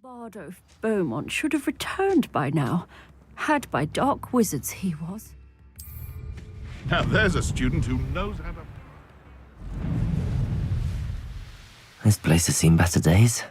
Bardo Beaumont should have returned by now. Had by dark wizards he was. Now there's a student who knows how to... This place has seen better days.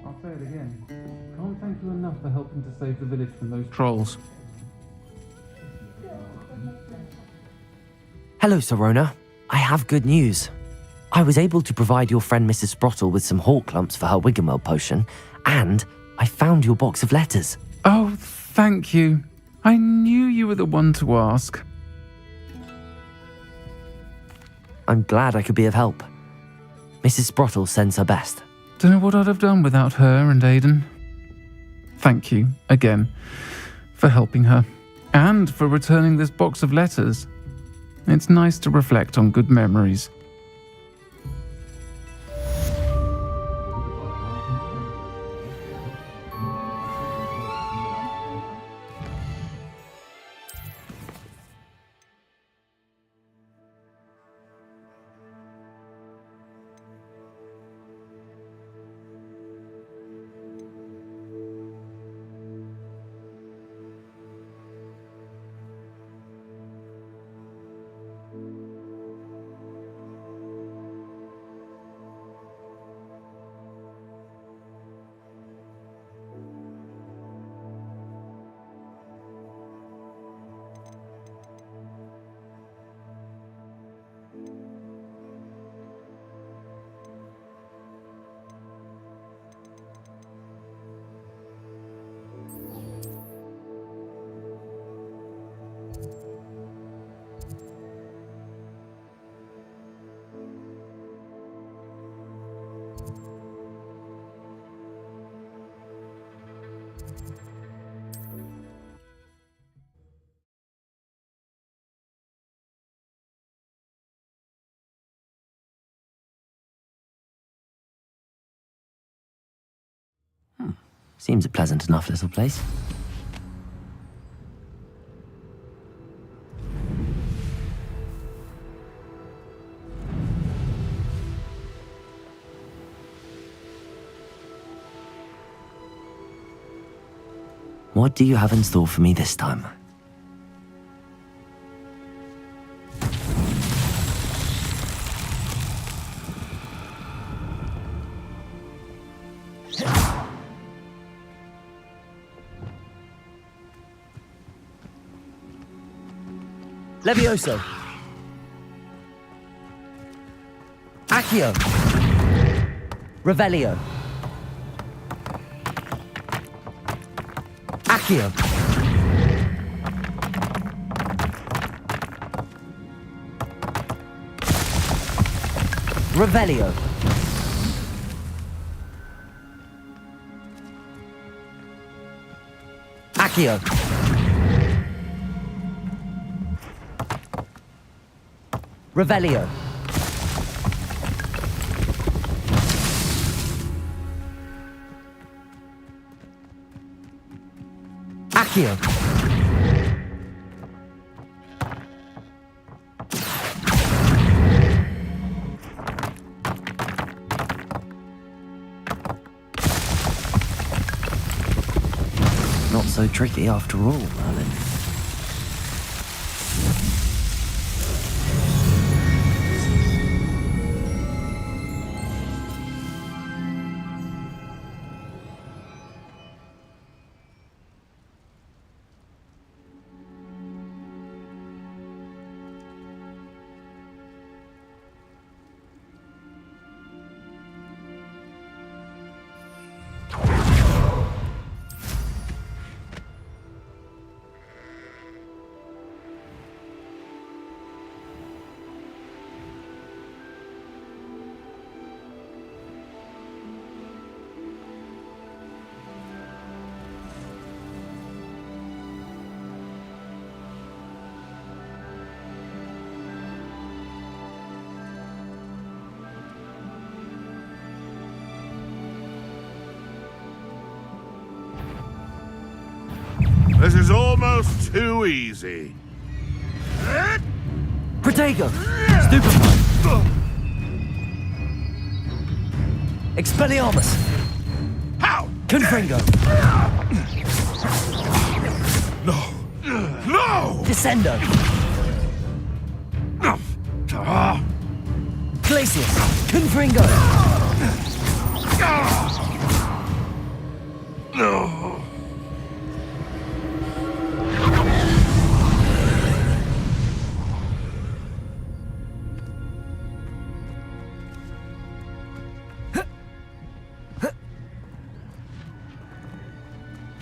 I'll say it again. Can't thank you enough for helping to save the village from those trolls. Hello, Sorona. I have good news. I was able to provide your friend Mrs. Sprottle with some hawk lumps for her Wiggenweld potion, and I found your box of letters. Oh, thank you. I knew you were the one to ask. I'm glad I could be of help. Mrs. Sprottle sends her best. Don't know what I'd have done without her and Aidan. Thank you, again, for helping her, and for returning this box of letters. It's nice to reflect on good memories. Seems a pleasant enough little place. What do you have in store for me this time? Levioso. Accio. Revelio. Accio. Revelio. Accio. Revelio. Accio. not so tricky after all, Merlin. This is almost too easy. Protego! Stupefy! Expelliarmus! How? Confringo! No! No! Descendo! Glacius! Confringo! No!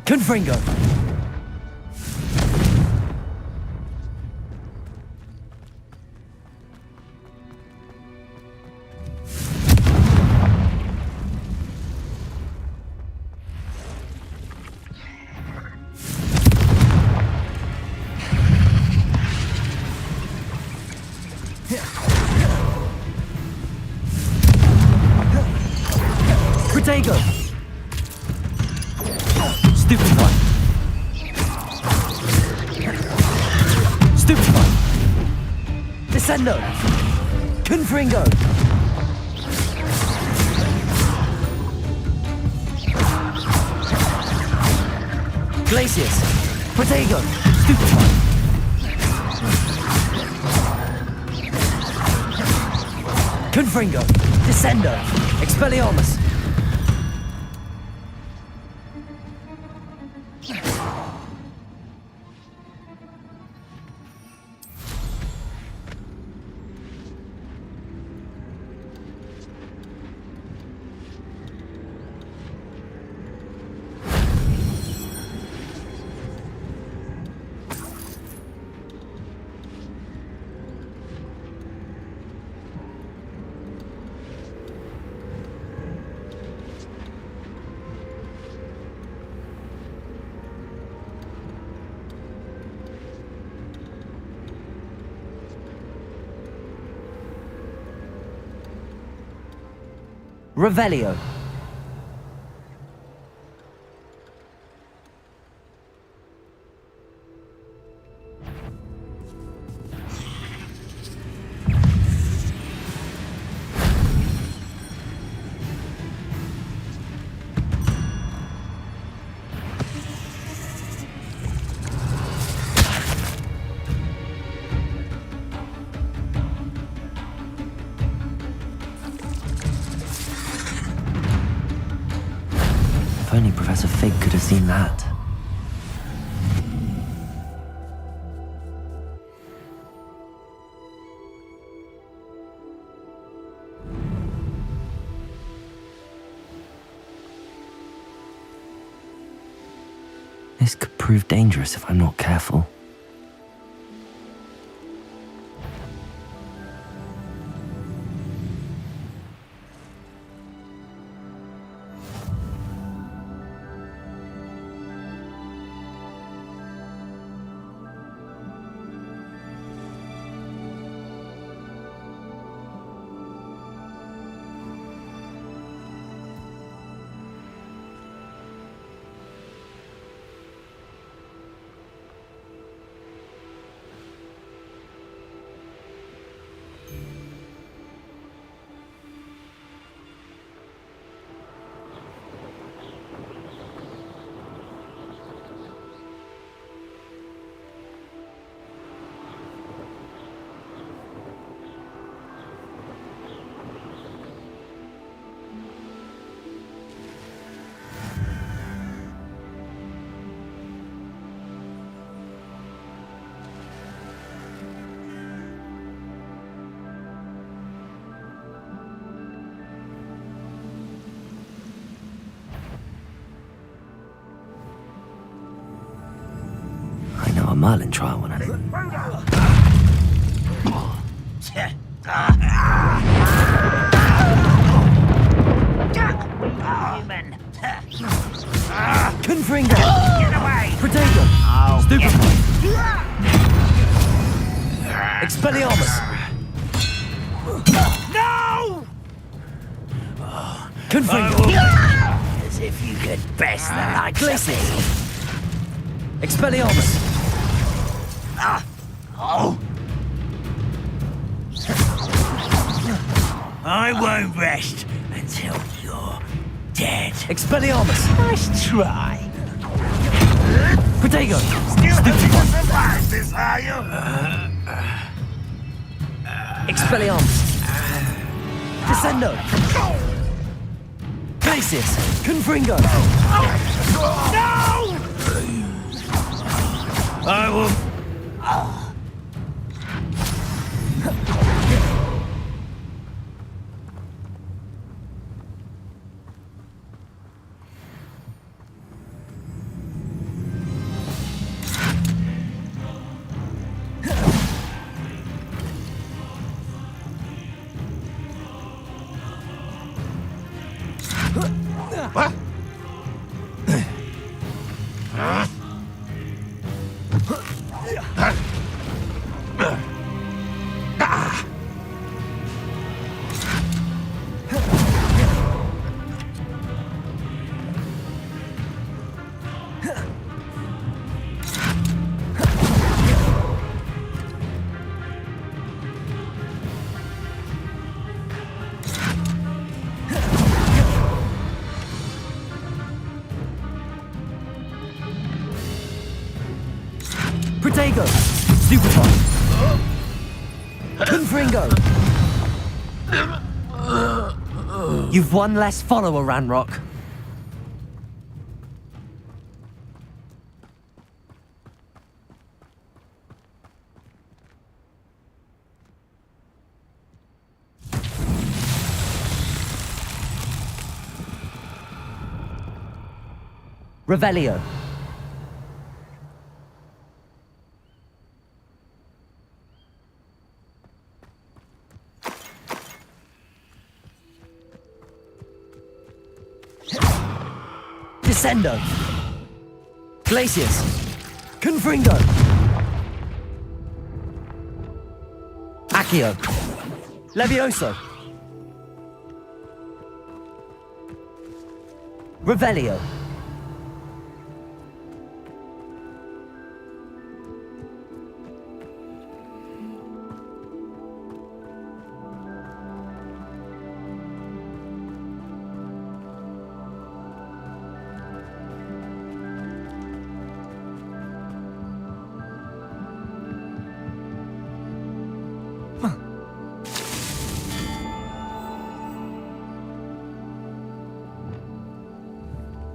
Confringo! Protego! Stupefy! Stupefy! Descendo! Confringo! Glacius! Protego! Stupefy! Confringo! Descendo! Expelliarmus! Revelio. If only Professor Fig could have seen that. This could prove dangerous if I'm not careful. Merlin trial on it. Confringo! Get away! Protego! Stupefy! Expelliarmus! No! Confringo! As if you could best the likes of Glacis! me. Expelliarmus! I won't rest until you're dead. Expelliarmus! Nice try. Protego! Stupefy! Surprise this, are you? Expelliarmus! Descendo! Glacis! Confringo! No! I will. What? Protego! Stupefy! Confringo! You've one less follower, Ranrock. Revelio. Descendo. Glacius. Confringo. Accio. Levioso. Revelio.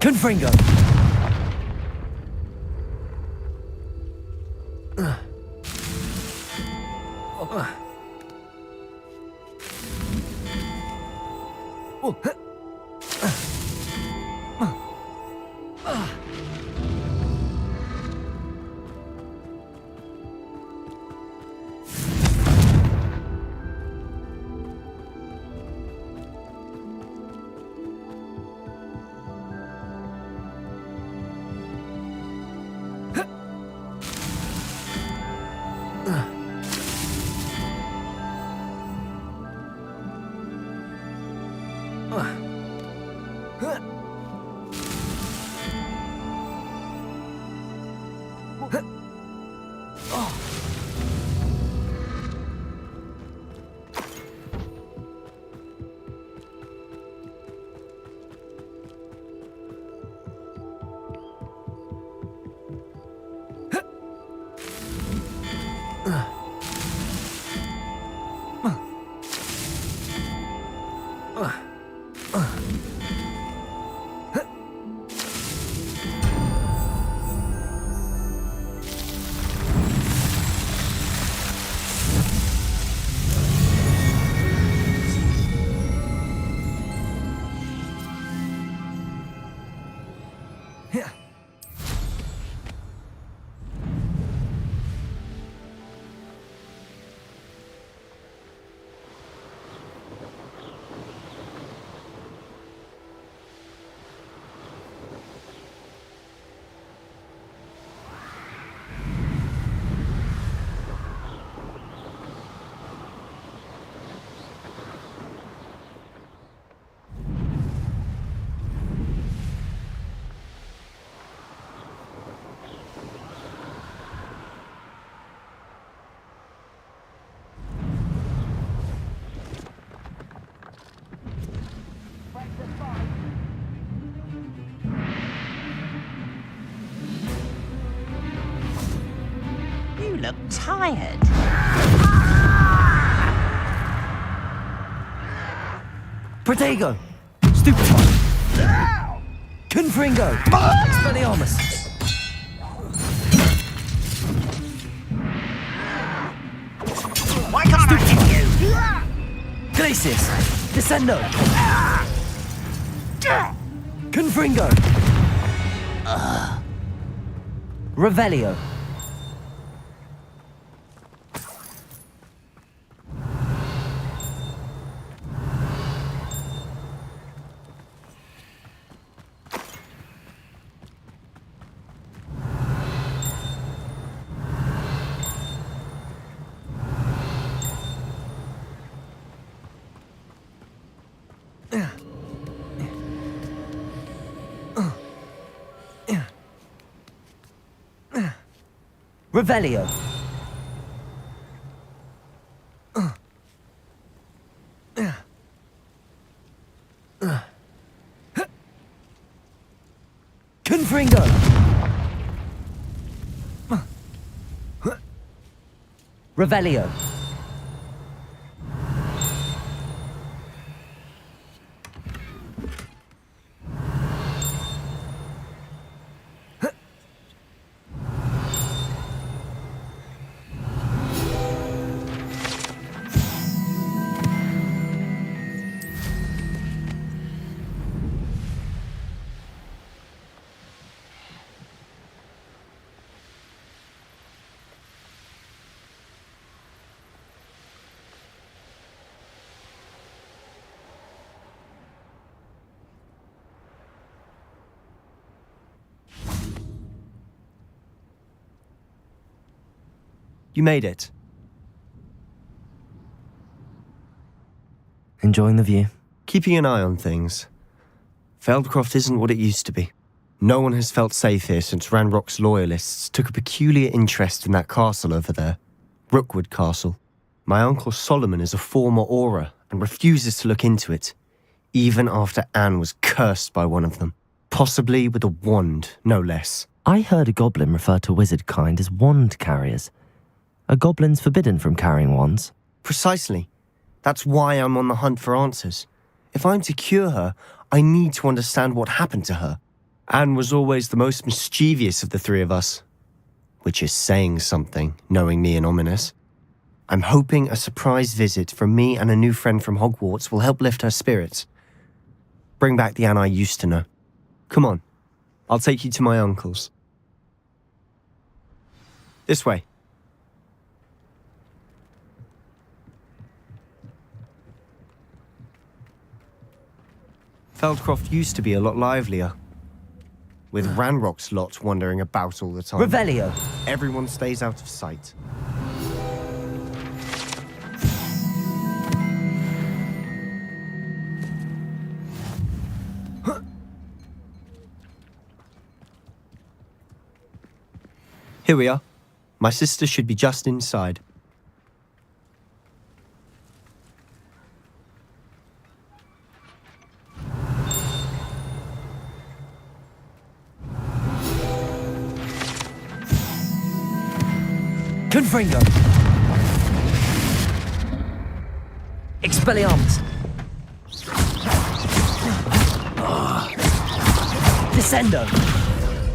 Confringo. look tired. Protego! Stupefy! Confringo! Expelliarmus! Why can't I hit you? Glacius! Descendo! Confringo! Revelio! Revelio. Confringo. Revelio. You made it. Enjoying the view. Keeping an eye on things. Feldcroft isn't what it used to be. No one has felt safe here since Ranrock's loyalists took a peculiar interest in that castle over there. Rookwood Castle. My uncle Solomon is a former Auror and refuses to look into it, even after Anne was cursed by one of them. Possibly with a wand, no less. I heard a goblin refer to wizard kind as wand carriers. Are goblins forbidden from carrying wands? Precisely. That's why I'm on the hunt for answers. If I'm to cure her, I need to understand what happened to her. Anne was always the most mischievous of the three of us. Which is saying something, knowing me and Ominous. I'm hoping a surprise visit from me and a new friend from Hogwarts will help lift her spirits. Bring back the Anne I used to know. Come on, I'll take you to my uncle's. This way. Feldcroft used to be a lot livelier. With Ranrock's lot wandering about all the time. Revelio. Everyone stays out of sight. Here we are. My sister should be just inside. Confringo. Expelliarmus. Descendo.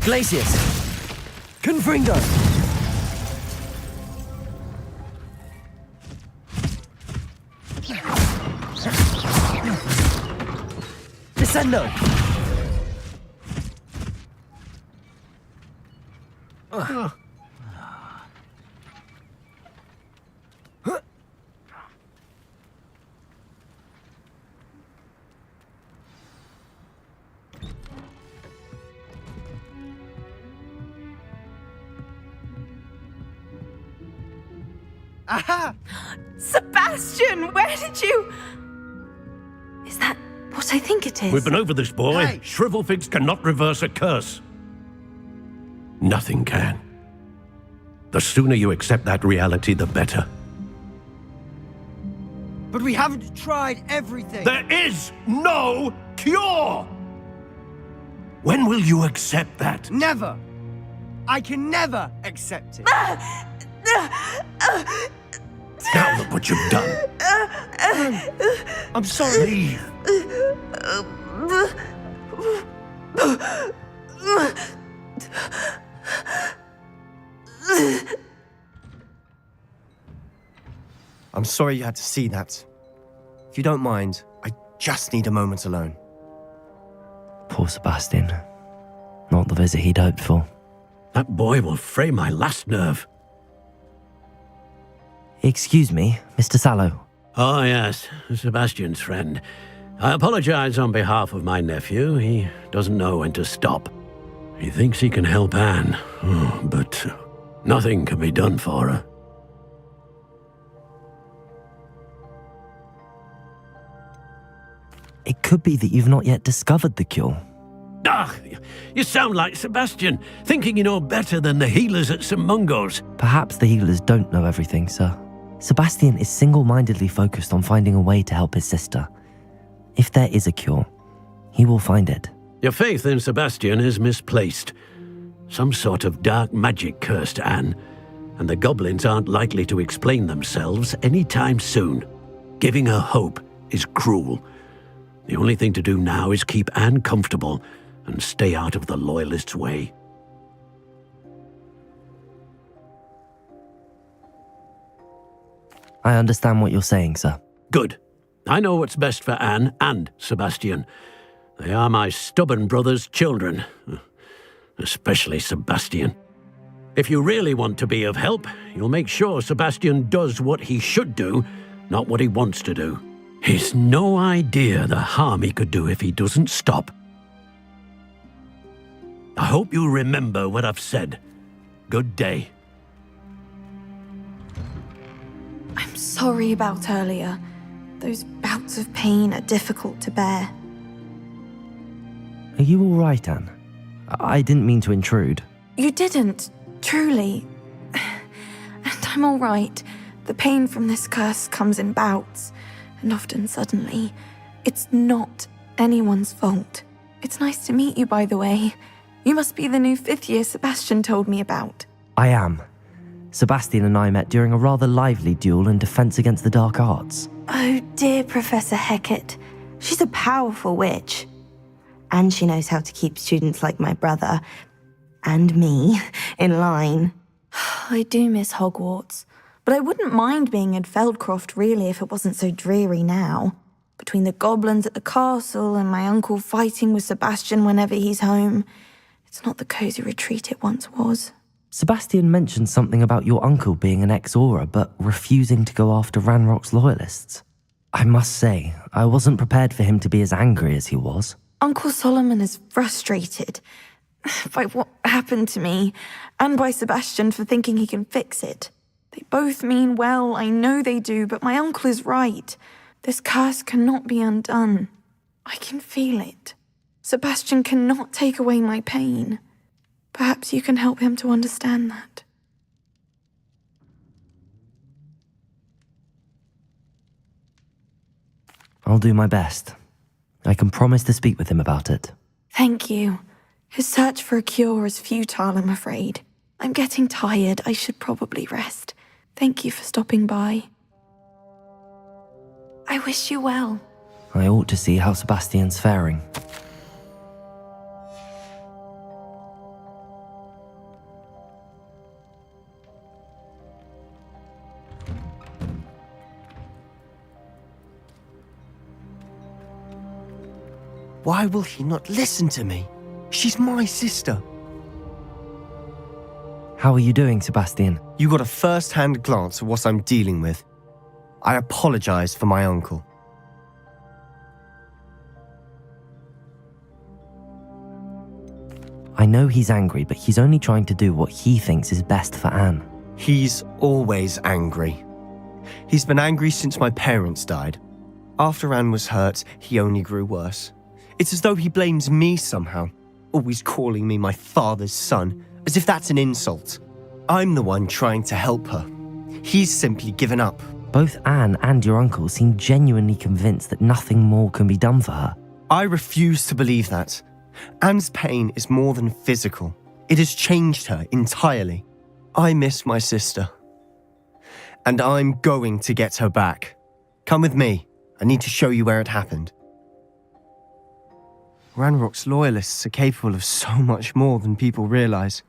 Glacius. Confringo. Descendo. Aha! Sebastian, where did you... Is that what I think it is? We've been over this, boy. Hey! Shrivelfigs cannot reverse a curse. Nothing can. The sooner you accept that reality, the better. But we haven't tried everything. There is no cure! When will you accept that? Never. I can never accept it. Now look what you've done. I'm sorry. Leave. I'm sorry you had to see that. If you don't mind, I just need a moment alone. Poor Sebastian. Not the visit he'd hoped for. That boy will fray my last nerve. Excuse me, Mr. Sallow. Oh, yes, Sebastian's friend. I apologize on behalf of my nephew. He doesn't know when to stop. He thinks he can help Anne, but nothing can be done for her. It could be that you've not yet discovered the cure. Ah, you sound like Sebastian, thinking you know better than the healers at St. Mungo's. Perhaps the healers don't know everything, sir. Sebastian is single-mindedly focused on finding a way to help his sister. If there is a cure, he will find it. Your faith in Sebastian is misplaced. Some sort of dark magic cursed Anne, and the goblins aren't likely to explain themselves anytime soon. Giving her hope is cruel. The only thing to do now is keep Anne comfortable and stay out of the Loyalists' way. I understand what you're saying, sir. Good. I know what's best for Anne and Sebastian. They are my stubborn brother's children. Especially Sebastian. If you really want to be of help, you'll make sure Sebastian does what he should do, not what he wants to do. He's no idea the harm he could do if he doesn't stop. I hope you remember what I've said. Good day. I'm sorry about earlier. Those bouts of pain are difficult to bear. Are you all right, Anne? I didn't mean to intrude. You didn't, truly. And I'm all right. The pain from this curse comes in bouts, and often suddenly. It's not anyone's fault. It's nice to meet you, by the way. You must be the new 5th year Sebastian told me about. I am. Sebastian and I met during a rather lively duel in Defense Against the Dark Arts. Oh, dear Professor Hecat. She's a powerful witch. And she knows how to keep students like my brother, and me, in line. I do miss Hogwarts, but I wouldn't mind being in Feldcroft, really, if it wasn't so dreary now. Between the goblins at the castle and my uncle fighting with Sebastian whenever he's home, it's not the cosy retreat it once was. Sebastian mentioned something about your uncle being an ex-Aura, but refusing to go after Ranrock's loyalists. I must say, I wasn't prepared for him to be as angry as he was. Uncle Solomon is frustrated by what happened to me, and by Sebastian for thinking he can fix it. They both mean well, I know they do, but my uncle is right. This curse cannot be undone. I can feel it. Sebastian cannot take away my pain. Perhaps you can help him to understand that. I'll do my best. I can promise to speak with him about it. Thank you. His search for a cure is futile, I'm afraid. I'm getting tired. I should probably rest. Thank you for stopping by. I wish you well. I ought to see how Sebastian's faring. Why will he not listen to me? She's my sister. How are you doing, Sebastian? You got a first-hand glance at what I'm dealing with. I apologize for my uncle. I know he's angry, but he's only trying to do what he thinks is best for Anne. He's always angry. He's been angry since my parents died. After Anne was hurt, he only grew worse. It's as though he blames me somehow, always calling me my father's son, as if that's an insult. I'm the one trying to help her. He's simply given up. Both Anne and your uncle seem genuinely convinced that nothing more can be done for her. I refuse to believe that. Anne's pain is more than physical. It has changed her entirely. I miss my sister. And I'm going to get her back. Come with me. I need to show you where it happened. Ranrock's loyalists are capable of so much more than people realize.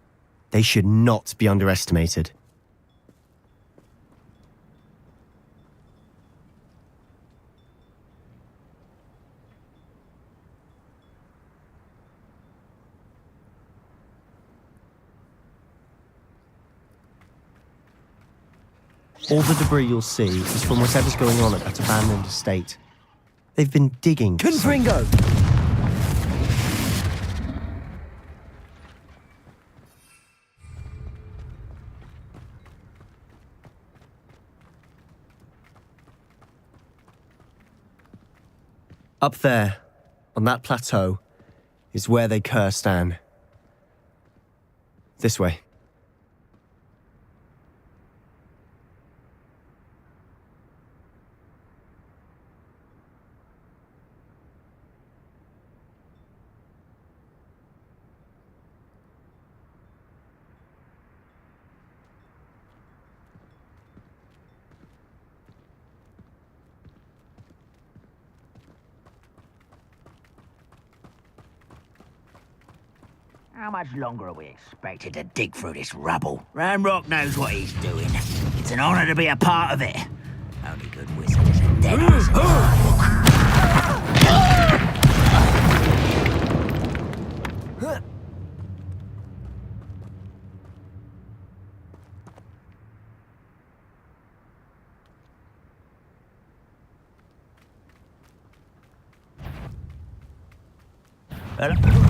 They should not be underestimated. All the debris you'll see is from whatever's going on at that abandoned estate. They've been digging. Confringo! Up there, on that plateau, is where they cursed Anne. This way. How much longer are we expected to dig through this rubble? Ranrock knows what he's doing. It's an honor to be a part of it. Only good wizard is a dead wizard.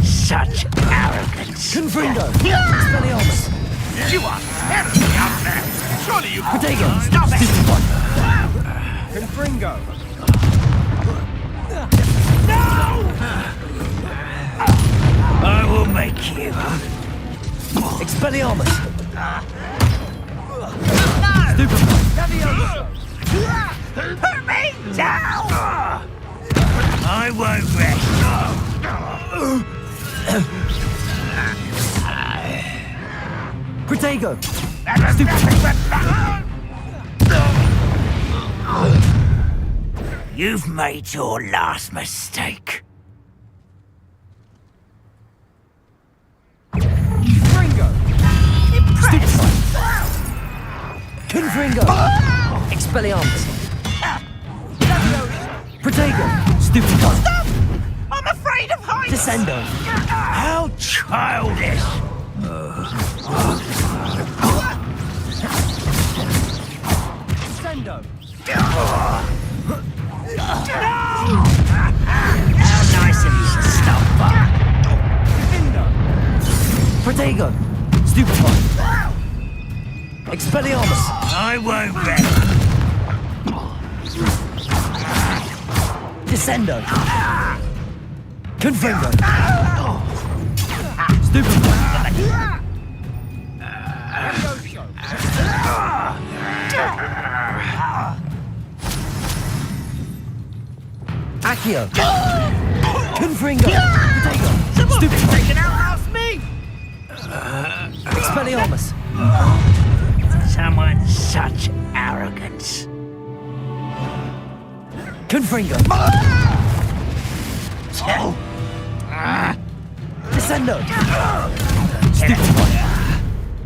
Such arrogance. Confringo! Expelliarmus! You are terribly out there. Surely you Protego! Stop it! Confringo! No! I will make you. Expelliarmus! Put me down! I won't rest. Protego! You've made your last mistake. Confringo! Confringo! Expelliarmus! Protego! Stupefy! Stop! I'm afraid of heights! Descendo! How childish! Descendo! How nice of you to stop by. Protego! Stupefy! Expelliarmus! I won't rest. Descendo! Confringo! Stupefy! Accio! Confringo! Protego! Stupefy! They can outlast me! Expelliarmus! Someone such arrogance. Confringo! Descendo! Stupefy!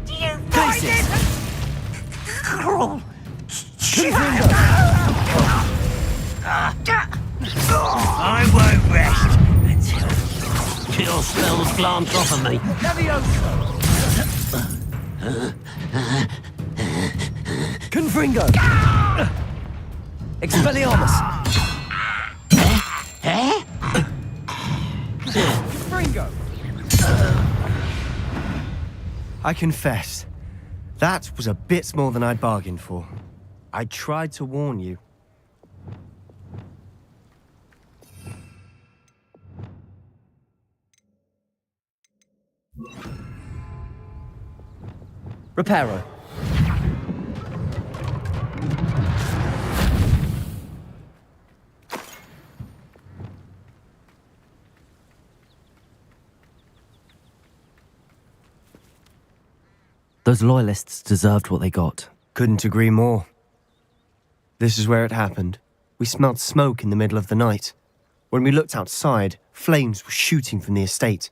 Do you find Glacius! it cruel? Confringo! I won't rest until Your spells glance off of me. Confringo! Expelliarmus! Confringo! I confess, that was a bit more than I'd bargained for. I tried to warn you. Reparo. Those loyalists deserved what they got. Couldn't agree more. This is where it happened. We smelled smoke in the middle of the night. When we looked outside, flames were shooting from the estate.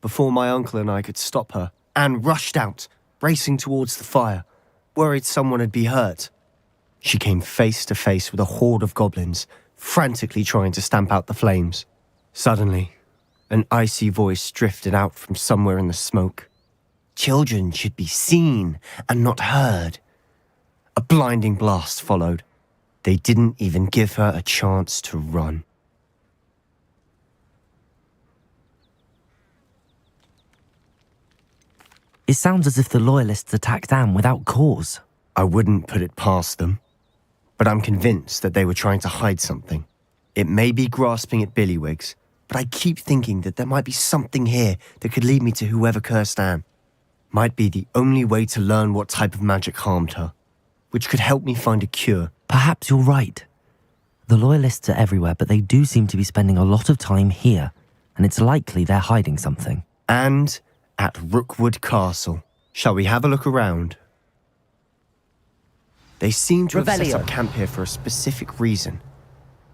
Before my uncle and I could stop her, Anne rushed out, racing towards the fire, worried someone had been hurt. She came face to face with a horde of goblins, frantically trying to stamp out the flames. Suddenly, an icy voice drifted out from somewhere in the smoke. Children should be seen and not heard. A blinding blast followed. They didn't even give her a chance to run. It sounds as if the Loyalists attacked Anne without cause. I wouldn't put it past them, but I'm convinced that they were trying to hide something. It may be grasping at Billywigs, but I keep thinking that there might be something here that could lead me to whoever cursed Anne. Might be the only way to learn what type of magic harmed her, which could help me find a cure. Perhaps you're right. The Loyalists are everywhere, but they do seem to be spending a lot of time here, and it's likely they're hiding something. And at Rookwood Castle. Shall we have a look around? They seem to have set up camp here for a specific reason.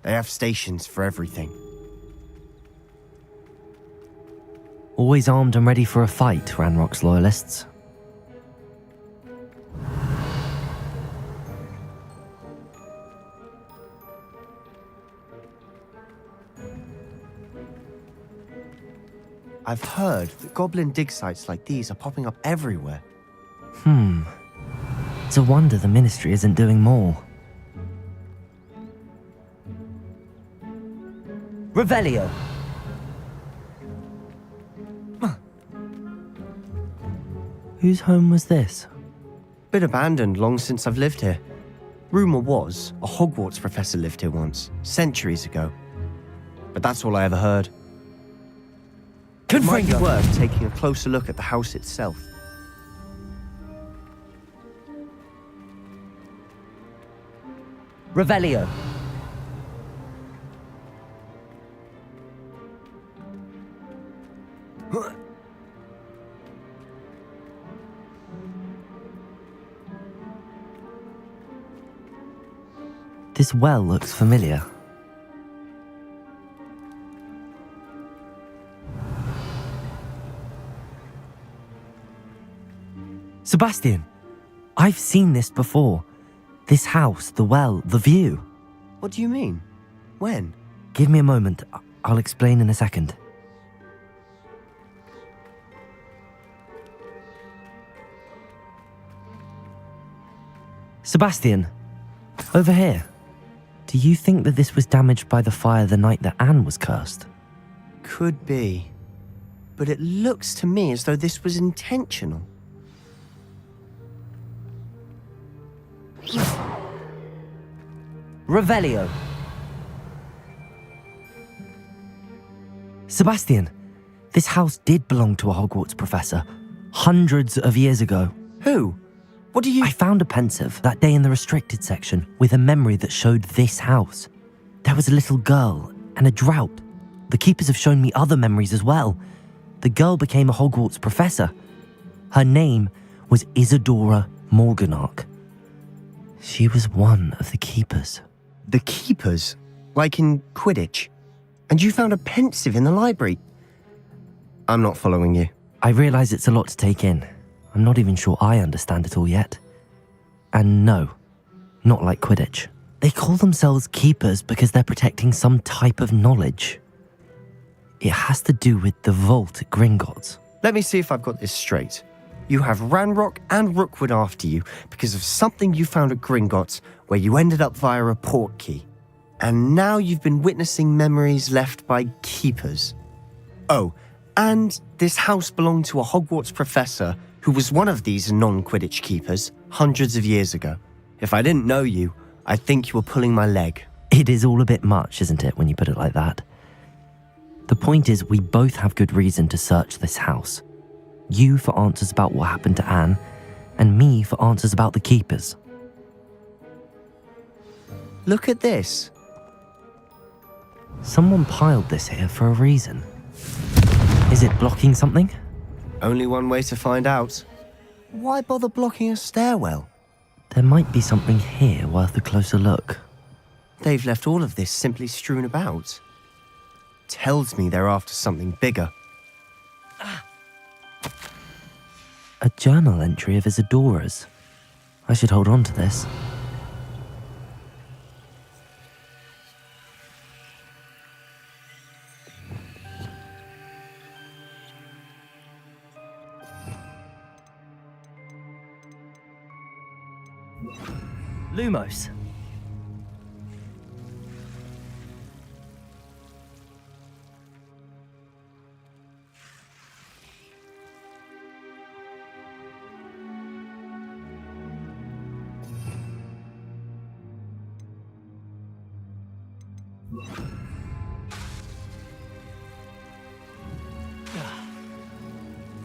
They have stations for everything. Always armed and ready for a fight, Ranrock's Loyalists. I've heard that goblin dig sites like these are popping up everywhere. It's a wonder the Ministry isn't doing more. Revelio! Whose home was this? Been abandoned long since I've lived here. Rumour was a Hogwarts professor lived here once, centuries ago. But that's all I ever heard. It might be worth taking a closer look at the house itself. Revelio. This well looks familiar. Sebastian, I've seen this before. This house, the well, the view. What do you mean? When? Give me a moment. I'll explain in a second. Sebastian, over here. Do you think that this was damaged by the fire the night that Anne was cursed? Could be. But it looks to me as though this was intentional. Revelio. Sebastian, this house did belong to a Hogwarts professor, hundreds of years ago. Who? What do you... I found a pensive that day in the restricted section with a memory that showed this house. There was a little girl and a drought. The keepers have shown me other memories as well. The girl became a Hogwarts professor. Her name was Isadora Morganach. She was one of the keepers. The keepers? Like in Quidditch? And you found a pensive in the library? I'm not following you. I realise it's a lot to take in. I'm not even sure I understand it all yet. And no, not like Quidditch. They call themselves keepers because they're protecting some type of knowledge. It has to do with the vault at Gringotts. Let me see if I've got this straight. You have Ranrock and Rookwood after you because of something you found at Gringotts where you ended up via a portkey. And now you've been witnessing memories left by keepers. Oh, and this house belonged to a Hogwarts professor who was one of these non-Quidditch keepers hundreds of years ago. If I didn't know you, I'd think you were pulling my leg. It is all a bit much, isn't it, when you put it like that? The point is, we both have good reason to search this house. You for answers about what happened to Anne, and me for answers about the keepers. Look at this. Someone piled this here for a reason. Is it blocking something? Only one way to find out. Why bother blocking a stairwell? There might be something here worth a closer look. They've left all of this simply strewn about. Tells me they're after something bigger. A journal entry of Isadora's. I should hold on to this. Lumos.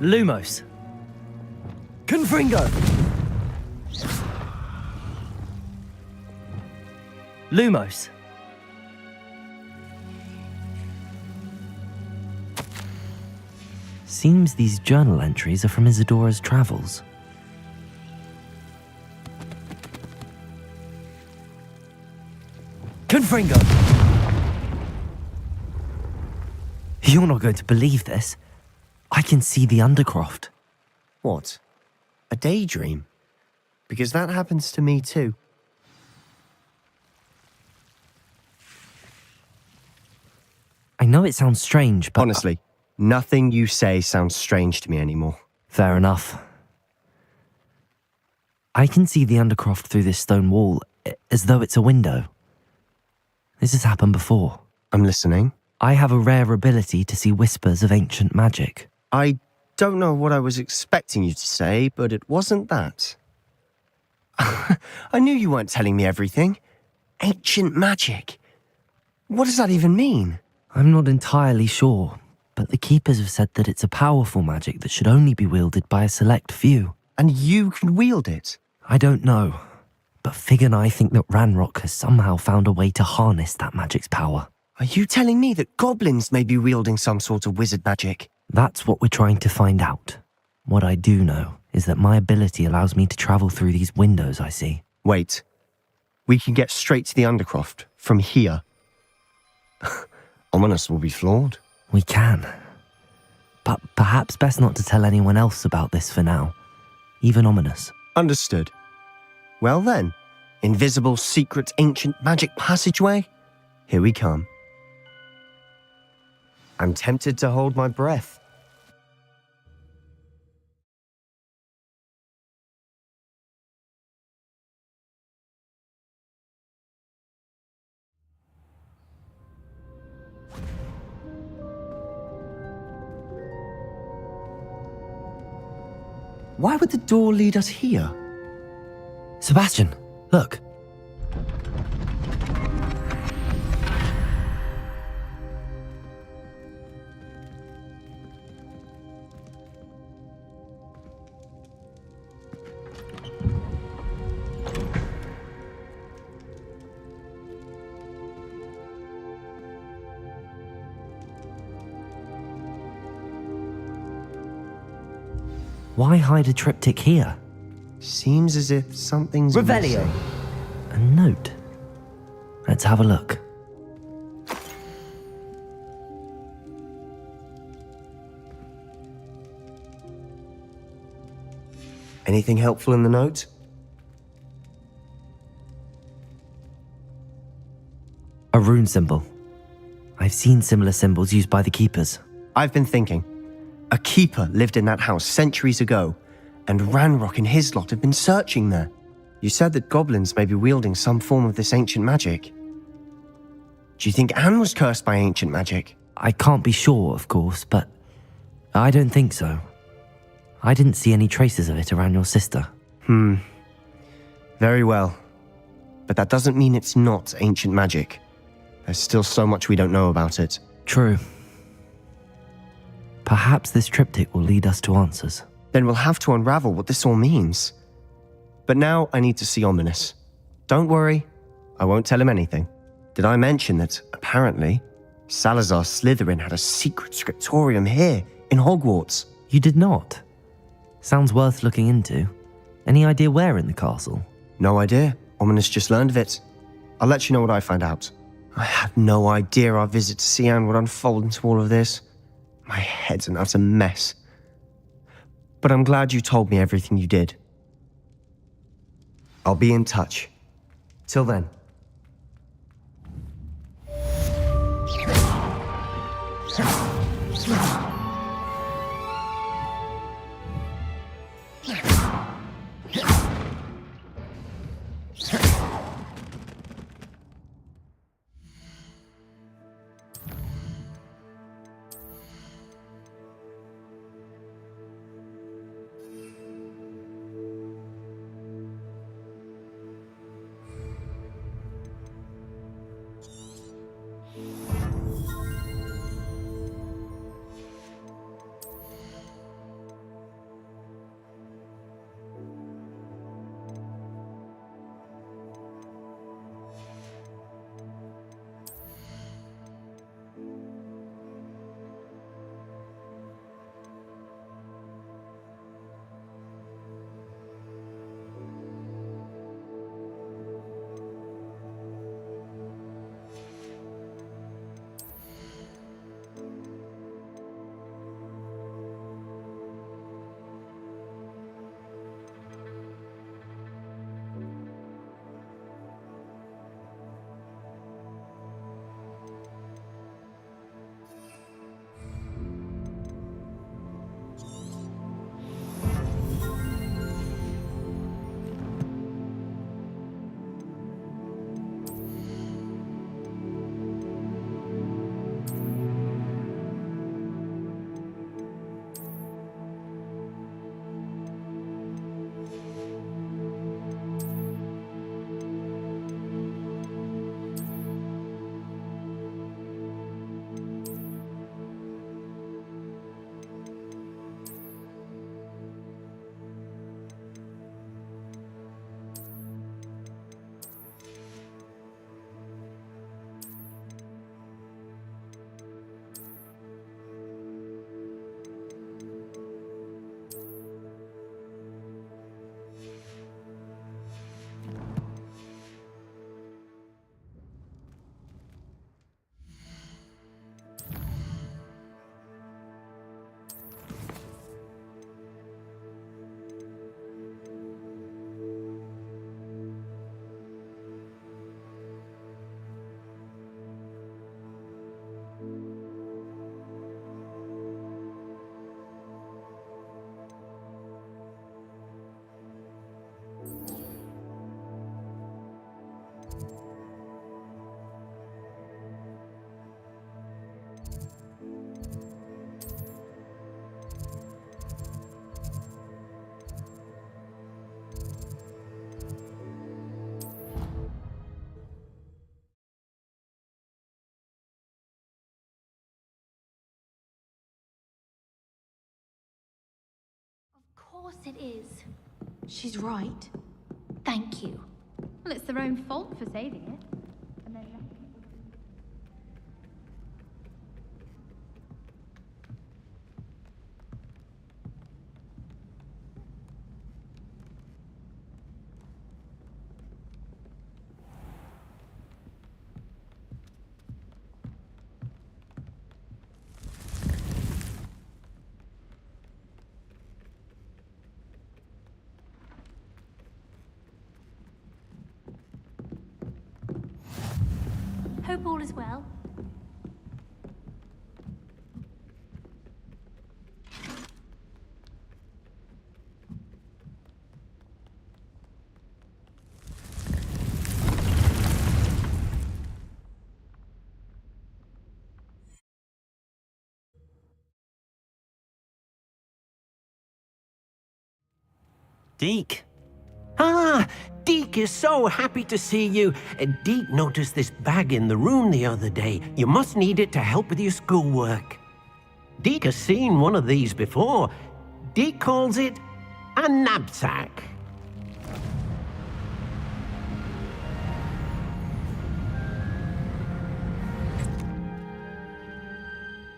Lumos. Confringo. Lumos. Seems these journal entries are from Isadora's travels. Confringo! You're not going to believe this. I can see the Undercroft. What? A daydream? Because that happens to me too. I know it sounds strange, but... Honestly, nothing you say sounds strange to me anymore. Fair enough. I can see the Undercroft through this stone wall, as though it's a window. This has happened before. I'm listening. I have a rare ability to see whispers of ancient magic. I don't know what I was expecting you to say, but it wasn't that. I knew you weren't telling me everything. Ancient magic. What does that even mean? I'm not entirely sure, but the Keepers have said that it's a powerful magic that should only be wielded by a select few. And you can wield it? I don't know, but Fig and I think that Ranrock has somehow found a way to harness that magic's power. Are you telling me that goblins may be wielding some sort of wizard magic? That's what we're trying to find out. What I do know is that my ability allows me to travel through these windows I see. Wait. We can get straight to the Undercroft from here. Ominous will be flawed. We can. But perhaps best not to tell anyone else about this for now. Even Ominous. Understood. Well then, invisible, secret, ancient magic passageway? Here we come. I'm tempted to hold my breath. Why would the door lead us here? Sebastian, look. Why hide a triptych here? Seems as if something's Revelio. missing. A note. Let's have a look. Anything helpful in the note? A rune symbol. I've seen similar symbols used by the Keepers. I've been thinking. A keeper lived in that house centuries ago, and Ranrock and his lot have been searching there. You said that goblins may be wielding some form of this ancient magic. Do you think Anne was cursed by ancient magic? I can't be sure, of course, but I don't think so. I didn't see any traces of it around your sister. Very well. But that doesn't mean it's not ancient magic. There's still so much we don't know about it. True. Perhaps this triptych will lead us to answers. Then we'll have to unravel what this all means. But now I need to see Ominous. Don't worry, I won't tell him anything. Did I mention that, apparently, Salazar Slytherin had a secret scriptorium here in Hogwarts? You did not. Sounds worth looking into. Any idea where in the castle? No idea. Ominous just learned of it. I'll let you know what I find out. I had no idea our visit to Sian would unfold into all of this. My head's an utter mess. But I'm glad you told me everything you did. I'll be in touch. Till then. Of course it is. She's right. Thank you. Well, it's their own fault for saving it. And then hope all is well. Deke. Ah, Deke is so happy to see you. Deke noticed this bag in the room the other day. You must need it to help with your schoolwork. Deke has seen one of these before. Deke calls it a knapsack.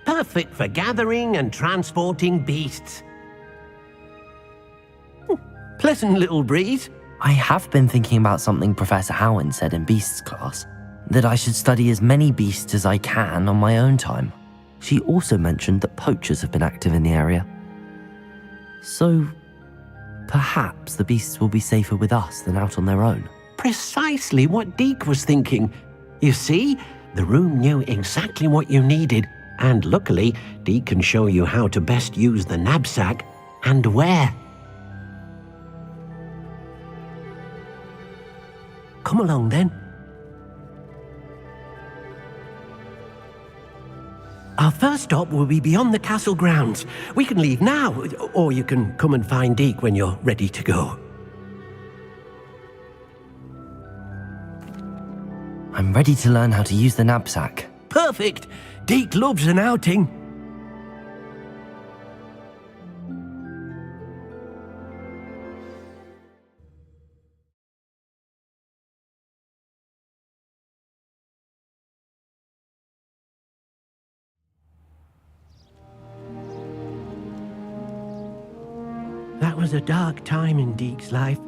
Perfect for gathering and transporting beasts. Pleasant little breeze. I have been thinking about something Professor Howard said in Beasts class, that I should study as many beasts as I can on my own time. She also mentioned that poachers have been active in the area. So, perhaps the beasts will be safer with us than out on their own. Precisely what Deke was thinking. You see, the room knew exactly what you needed, and luckily, Deke can show you how to best use the knapsack and where. Come along then. Our first stop will be beyond the castle grounds. We can leave now, or you can come and find Deke when you're ready to go. I'm ready to learn how to use the knapsack. Perfect! Deke loves an outing. That was a dark time in Deke's life.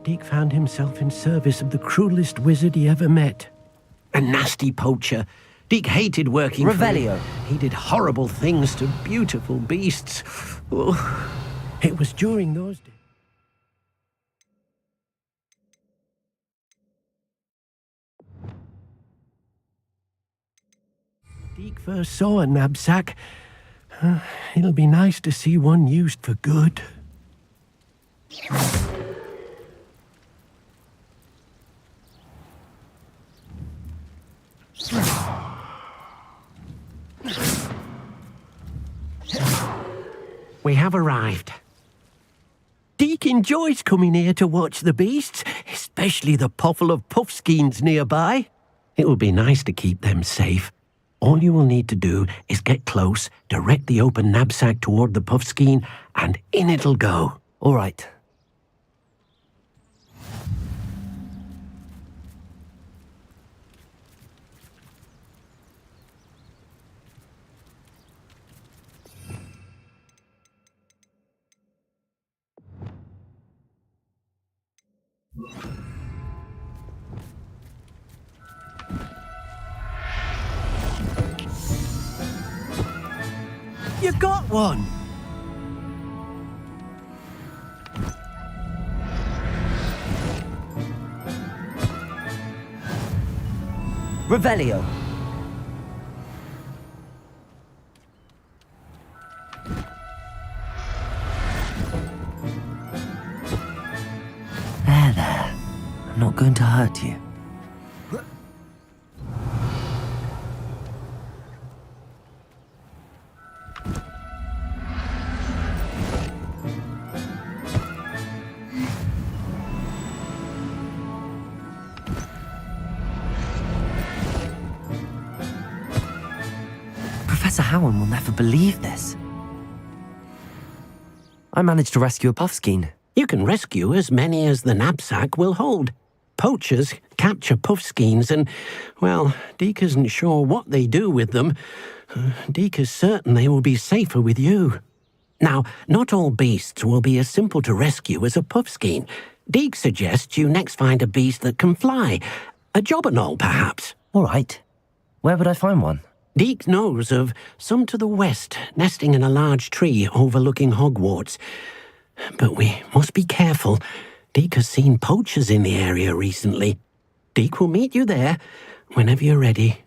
Deke found himself in service of the cruelest wizard he ever met. A nasty poacher. Deke hated working Revelio. for him. He did horrible things to beautiful beasts. Oh, it was during those days. Deke first saw a knapsack. It'll be nice to see one used for good. We have arrived. Deke enjoys coming here to watch the beasts, especially the puffle of puffskeins nearby. It will be nice to keep them safe. All you will need to do is get close, direct the open knapsack toward the puffskein, and in it'll go. All right. You got one! Revelio. There. I'm not going to hurt you. Professor Howard will never believe this. I managed to rescue a puffskein. You can rescue as many as the knapsack will hold. Poachers capture puffskeins and, well, Deke isn't sure what they do with them. Deke is certain they will be safer with you. Now, not all beasts will be as simple to rescue as a puffskein. Deke suggests you next find a beast that can fly. A jobberknoll, perhaps. All right. Where would I find one? Deke knows of some to the west, nesting in a large tree overlooking Hogwarts. But we must be careful. Deke has seen poachers in the area recently. Deke will meet you there whenever you're ready.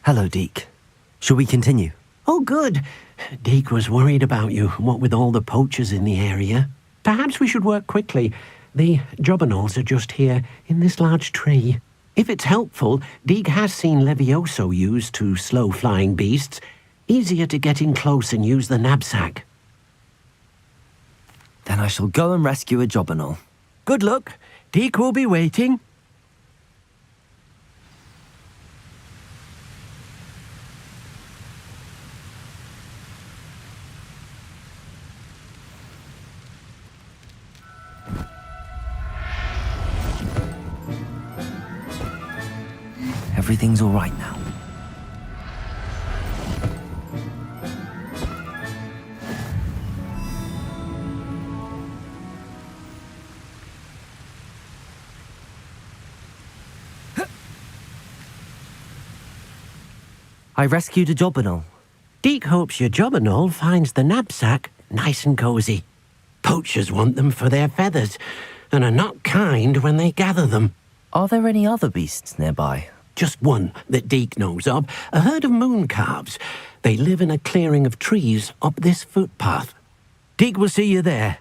Hello, Deke. Shall we continue? Oh, good. Deke was worried about you, what with all the poachers in the area. Perhaps we should work quickly. The jobberknolls are just here, in this large tree. If it's helpful, Deek has seen Levioso used to slow flying beasts. Easier to get in close and use the knapsack. Then I shall go and rescue a Jobberknoll. Good luck. Deek will be waiting. Everything's all right now. I rescued a Jobberknoll. Deek hopes your Jobberknoll finds the knapsack nice and cozy. Poachers want them for their feathers, and are not kind when they gather them. Are there any other beasts nearby? Just one that Deek knows of, a herd of moon calves. They live in a clearing of trees up this footpath. Deek will see you there.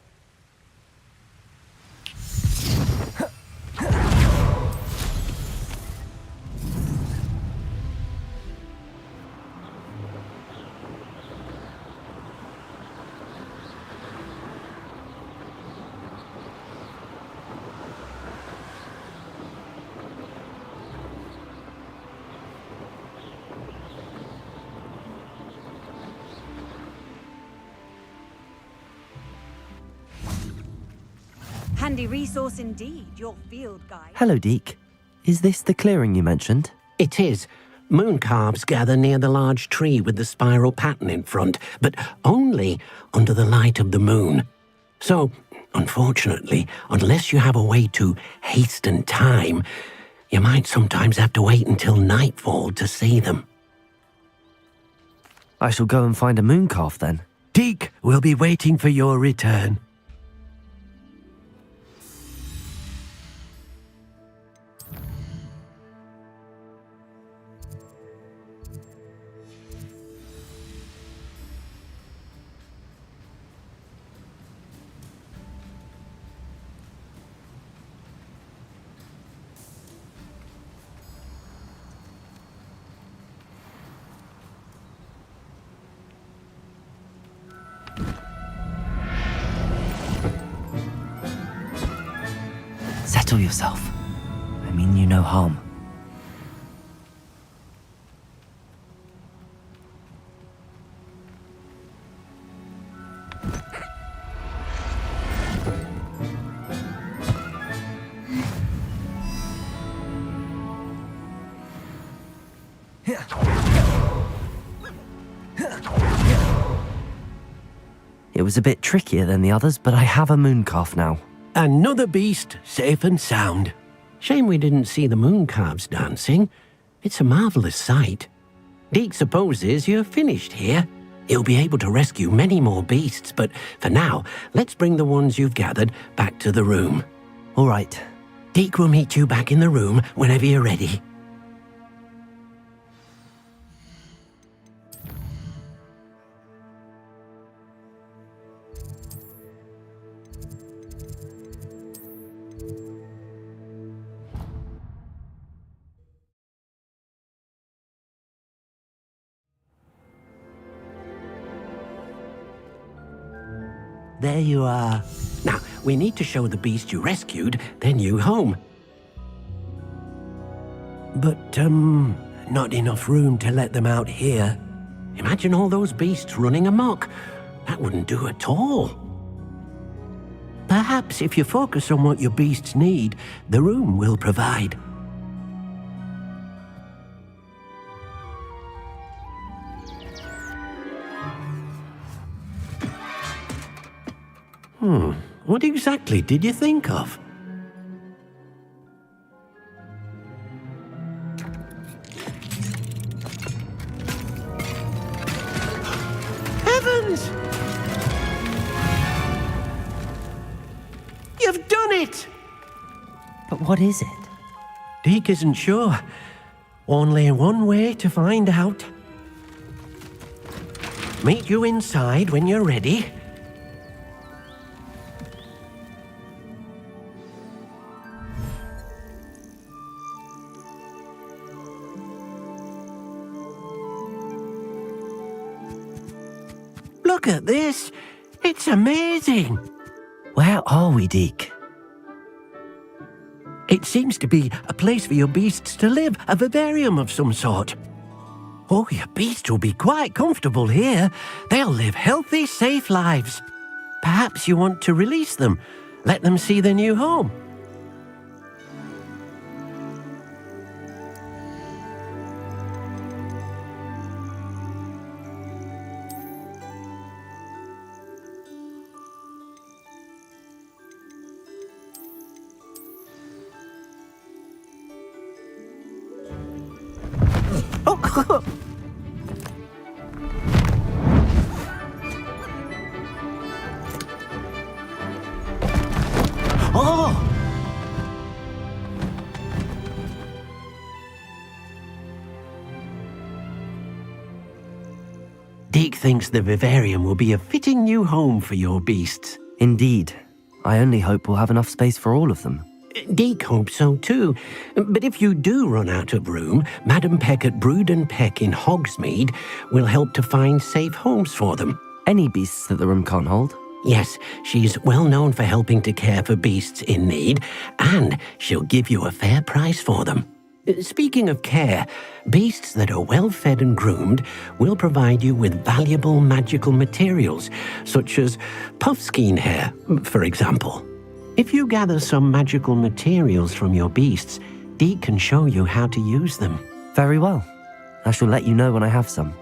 Handy resource indeed, your field guide. Hello, Deek. Is this the clearing you mentioned? It is. Moon calves gather near the large tree with the spiral pattern in front, but only under the light of the moon. So, unfortunately, unless you have a way to hasten time, you might sometimes have to wait until nightfall to see them. I shall go and find a moon calf then. Deek will be waiting for your return. Settle yourself. I mean you no harm. It was a bit trickier than the others, but I have a moon calf now. Another beast, safe and sound. Shame we didn't see the moon calves dancing. It's a marvellous sight. Deek supposes you're finished here. He'll be able to rescue many more beasts, but for now, let's bring the ones you've gathered back to the room. All right. Deek will meet you back in the room whenever you're ready. There you are. Now, we need to show the beast you rescued their new home. But, not enough room to let them out here. Imagine all those beasts running amok. That wouldn't do at all. Perhaps if you focus on what your beasts need, the room will provide. What exactly did you think of? Heavens! You've done it! But what is it? Deek isn't sure. Only one way to find out. Meet you inside when you're ready. Look at this. It's amazing. Where are we, Deke? It seems to be a place for your beasts to live, a vivarium of some sort. Oh, your beasts will be quite comfortable here. They'll live healthy, safe lives. Perhaps you want to release them, let them see their new home. Oh! Deke thinks the vivarium will be a fitting new home for your beasts. Indeed. I only hope we'll have enough space for all of them. Deke hopes so too. But if you do run out of room, Madam Peck at Brood and Peck in Hogsmeade will help to find safe homes for them. Any beasts that the room can't hold? Yes, she's well known for helping to care for beasts in need, and she'll give you a fair price for them. Speaking of care, beasts that are well fed and groomed will provide you with valuable magical materials, such as puffskein hair, for example. If you gather some magical materials from your beasts, Deke can show you how to use them. Very well. I shall let you know when I have some.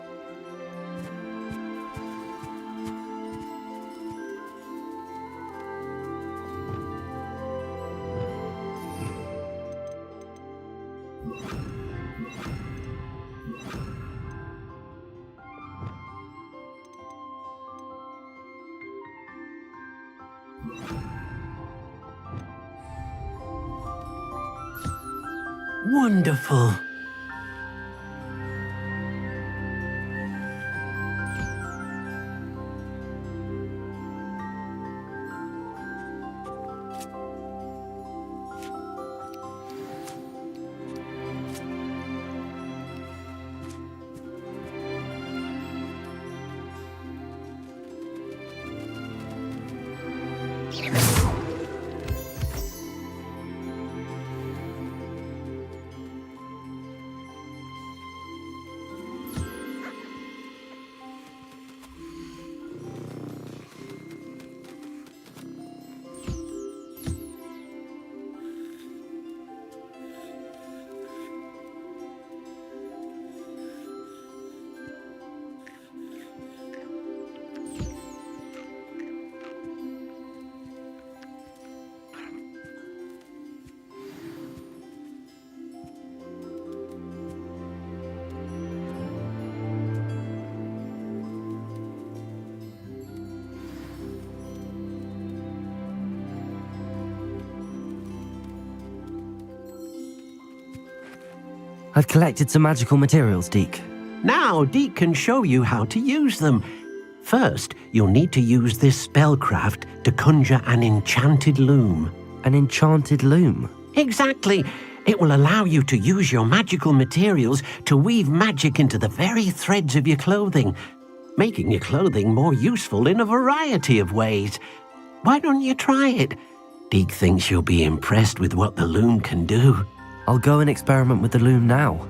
Wonderful. I've collected some magical materials, Deke. Now Deke can show you how to use them. First, you'll need to use this spellcraft to conjure an enchanted loom. An enchanted loom? Exactly. It will allow you to use your magical materials to weave magic into the very threads of your clothing, making your clothing more useful in a variety of ways. Why don't you try it? Deke thinks you'll be impressed with what the loom can do. I'll go and experiment with the loom now.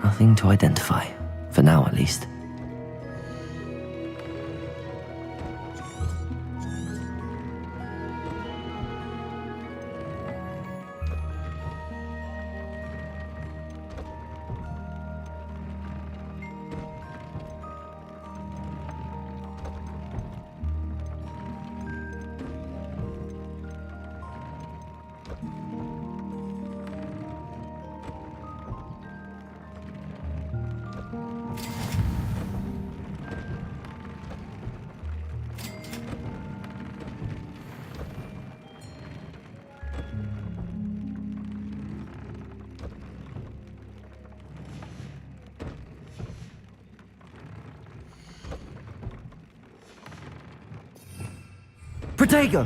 Nothing to identify, for now at least. Protego!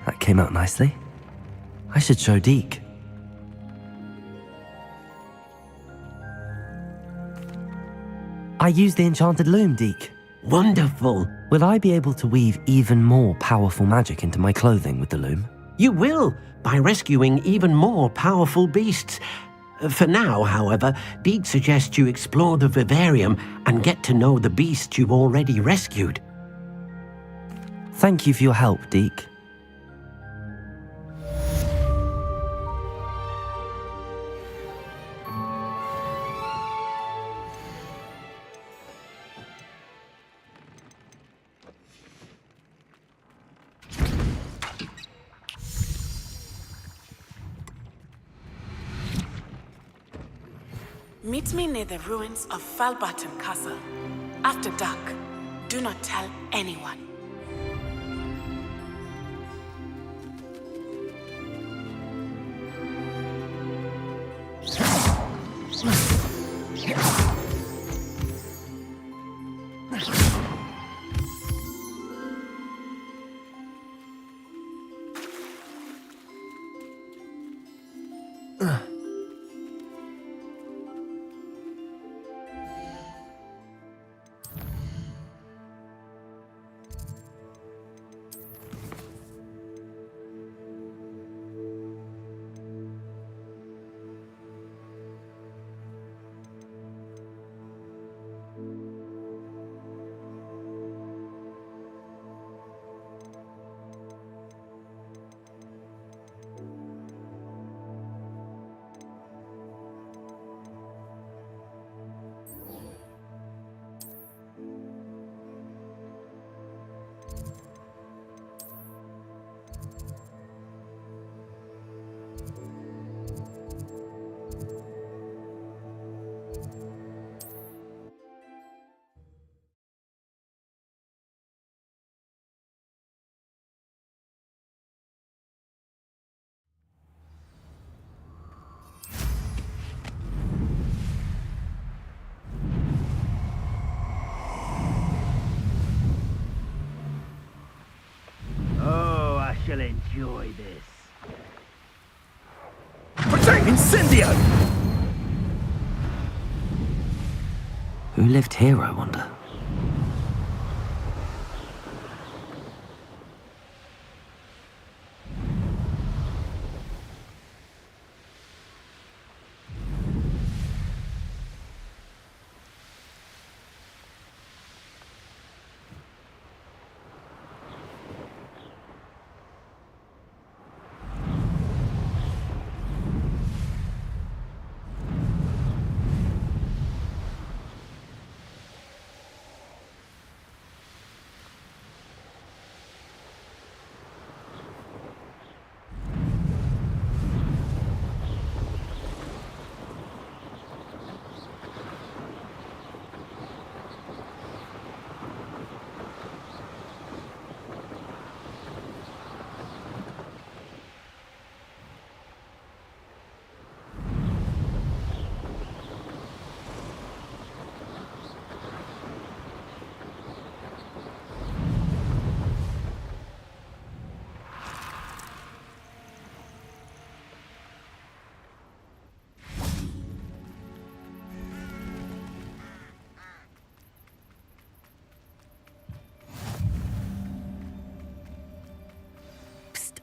That came out nicely. I should show Deke. I used the enchanted loom, Deke. Wonderful. Will I be able to weave even more powerful magic into my clothing with the loom? You will, by rescuing even more powerful beasts. For now, however, Deke suggests you explore the vivarium and get to know the beasts you've already rescued. Thank you for your help, Deke. Meet me near the ruins of Falbottom Castle. After dark, do not tell anyone. Shall enjoy this. Incendio! Who lived here, I wonder?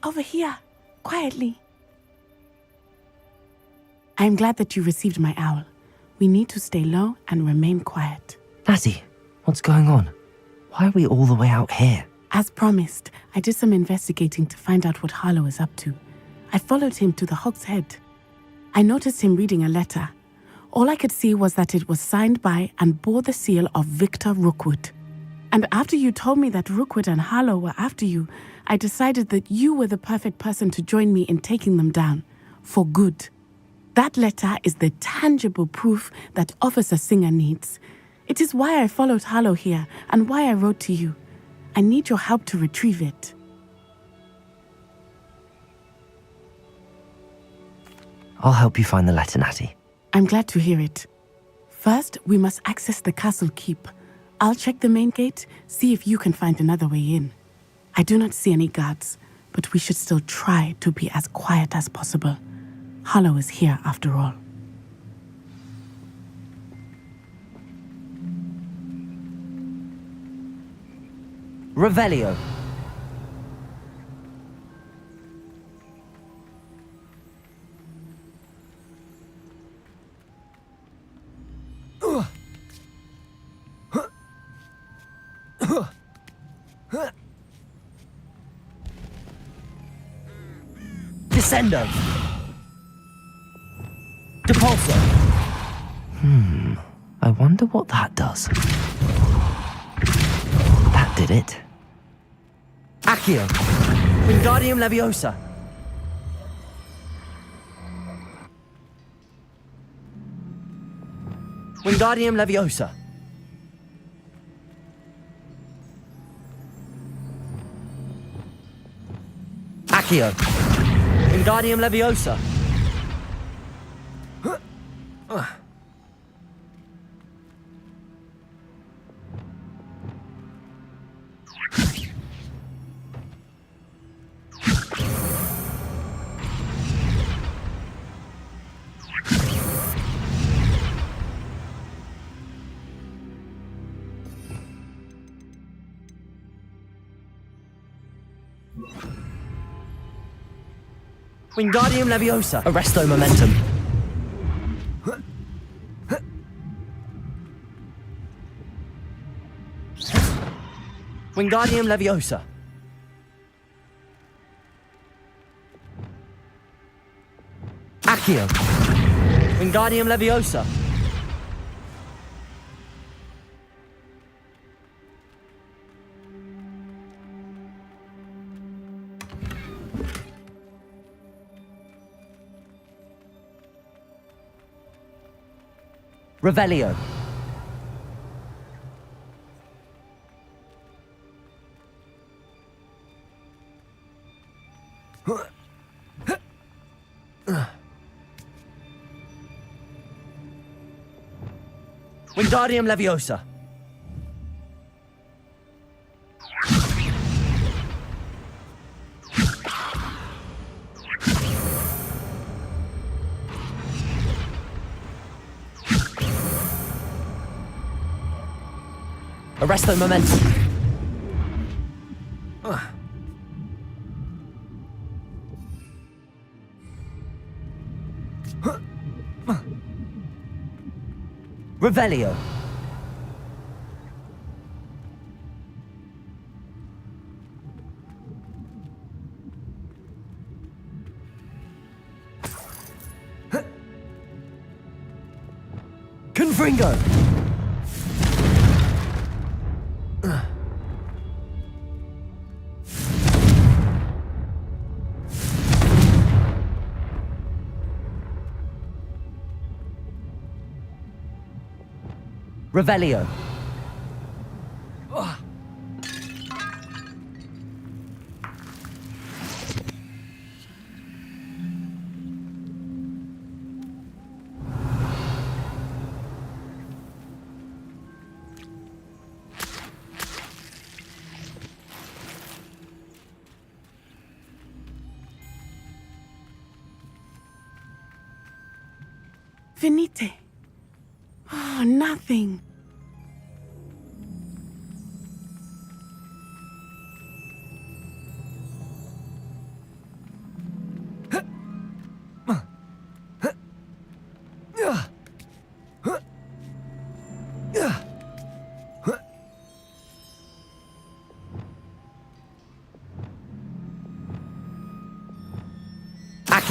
Over here, quietly. I am glad that you received my owl. We need to stay low and remain quiet. Natty, what's going on? Why are we all the way out here? As promised, I did some investigating to find out what Harlow is up to. I followed him to the Hog's Head. I noticed him reading a letter. All I could see was that it was signed by and bore the seal of Victor Rookwood. And after you told me that Rookwood and Harlow were after you, I decided that you were the perfect person to join me in taking them down. For good. That letter is the tangible proof that Officer Singer needs. It is why I followed Harlow here and why I wrote to you. I need your help to retrieve it. I'll help you find the letter, Natty. I'm glad to hear it. First, we must access the castle keep. I'll check the main gate, see if you can find another way in. I do not see any guards, but we should still try to be as quiet as possible. Harlow is here after all. Revelio. Descendo. Depulso. I wonder what that does. That did it. Accio. Wingardium Leviosa. Wingardium Leviosa. Accio. Wingardium Leviosa. Wingardium Leviosa. Arresto Momentum. Wingardium Leviosa. Accio. Wingardium Leviosa. Revelio. Wingardium Leviosa. Arresto Momentum. Revelio. Confringo. Revelio. Finite. Oh, nothing.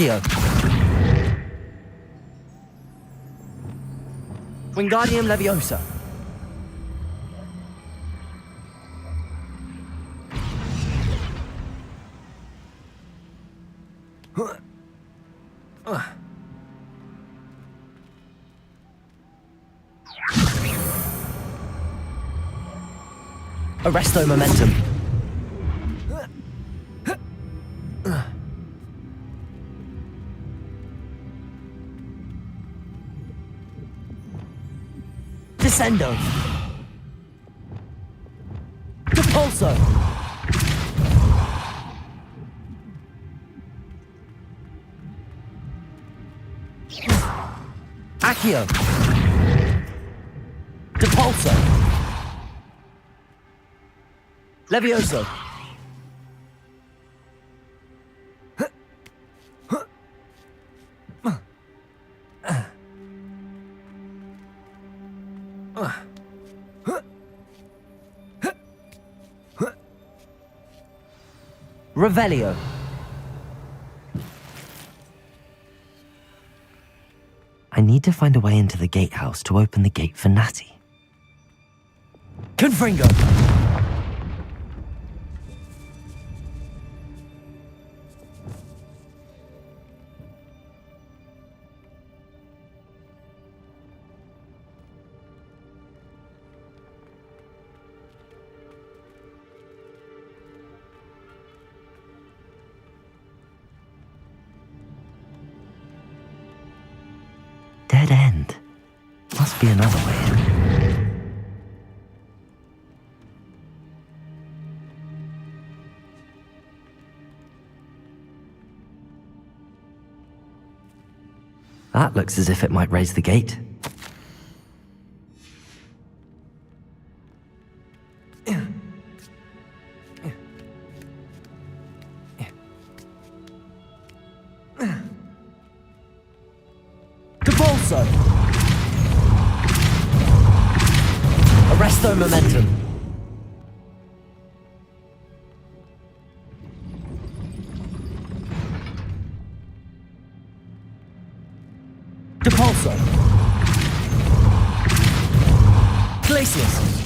Accio. Wingardium Leviosa. Arresto Momentum. Descendo. Depulso. Accio. Depulso. Levioso. Revelio. I need to find a way into the gatehouse to open the gate for Natty. Confringo. Dead end. Must be another way in. That looks as if it might raise the gate. Depulso. Arresto Momentum. Depulso. Glacius.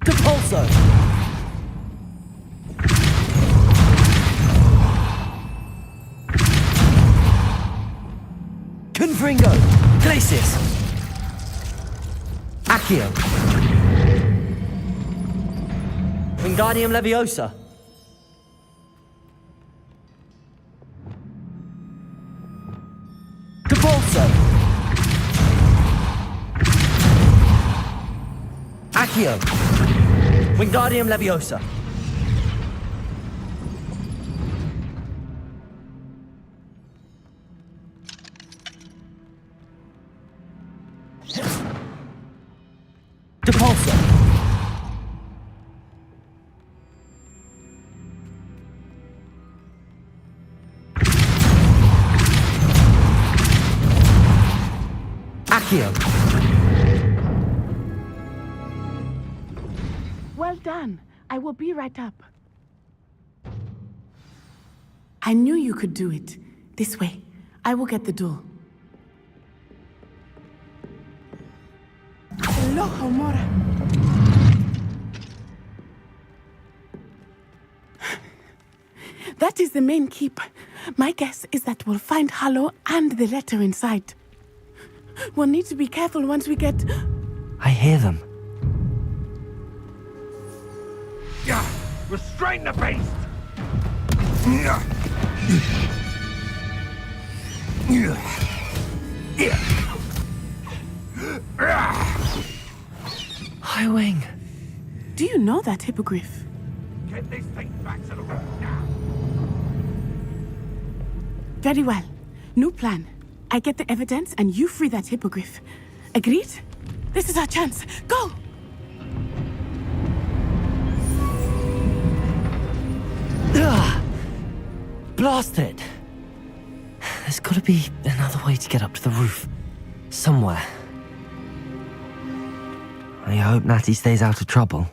Depulso. Confringo. Glacius. Accio. Wingardium Leviosa. Depulso. Accio. Wingardium Leviosa. Depulso. Accio. Well done. I will be right up. I knew you could do it. This way. I will get the door. Hello, Homora. That is the main keep. My guess is that we'll find Hallow and the letter inside. We'll need to be careful once we get... I hear them. Restrain the beast! Highwing. Do you know that hippogriff? Get this thing back to the room now! Very well. New plan. I get the evidence and you free that hippogriff. Agreed? This is our chance. Go! Blast it! There's gotta be another way to get up to the roof. Somewhere. I hope Natty stays out of trouble.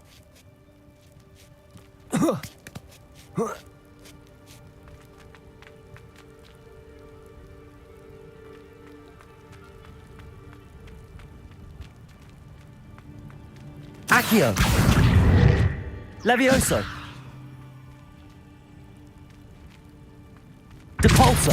Accio! Levioso! Depulso!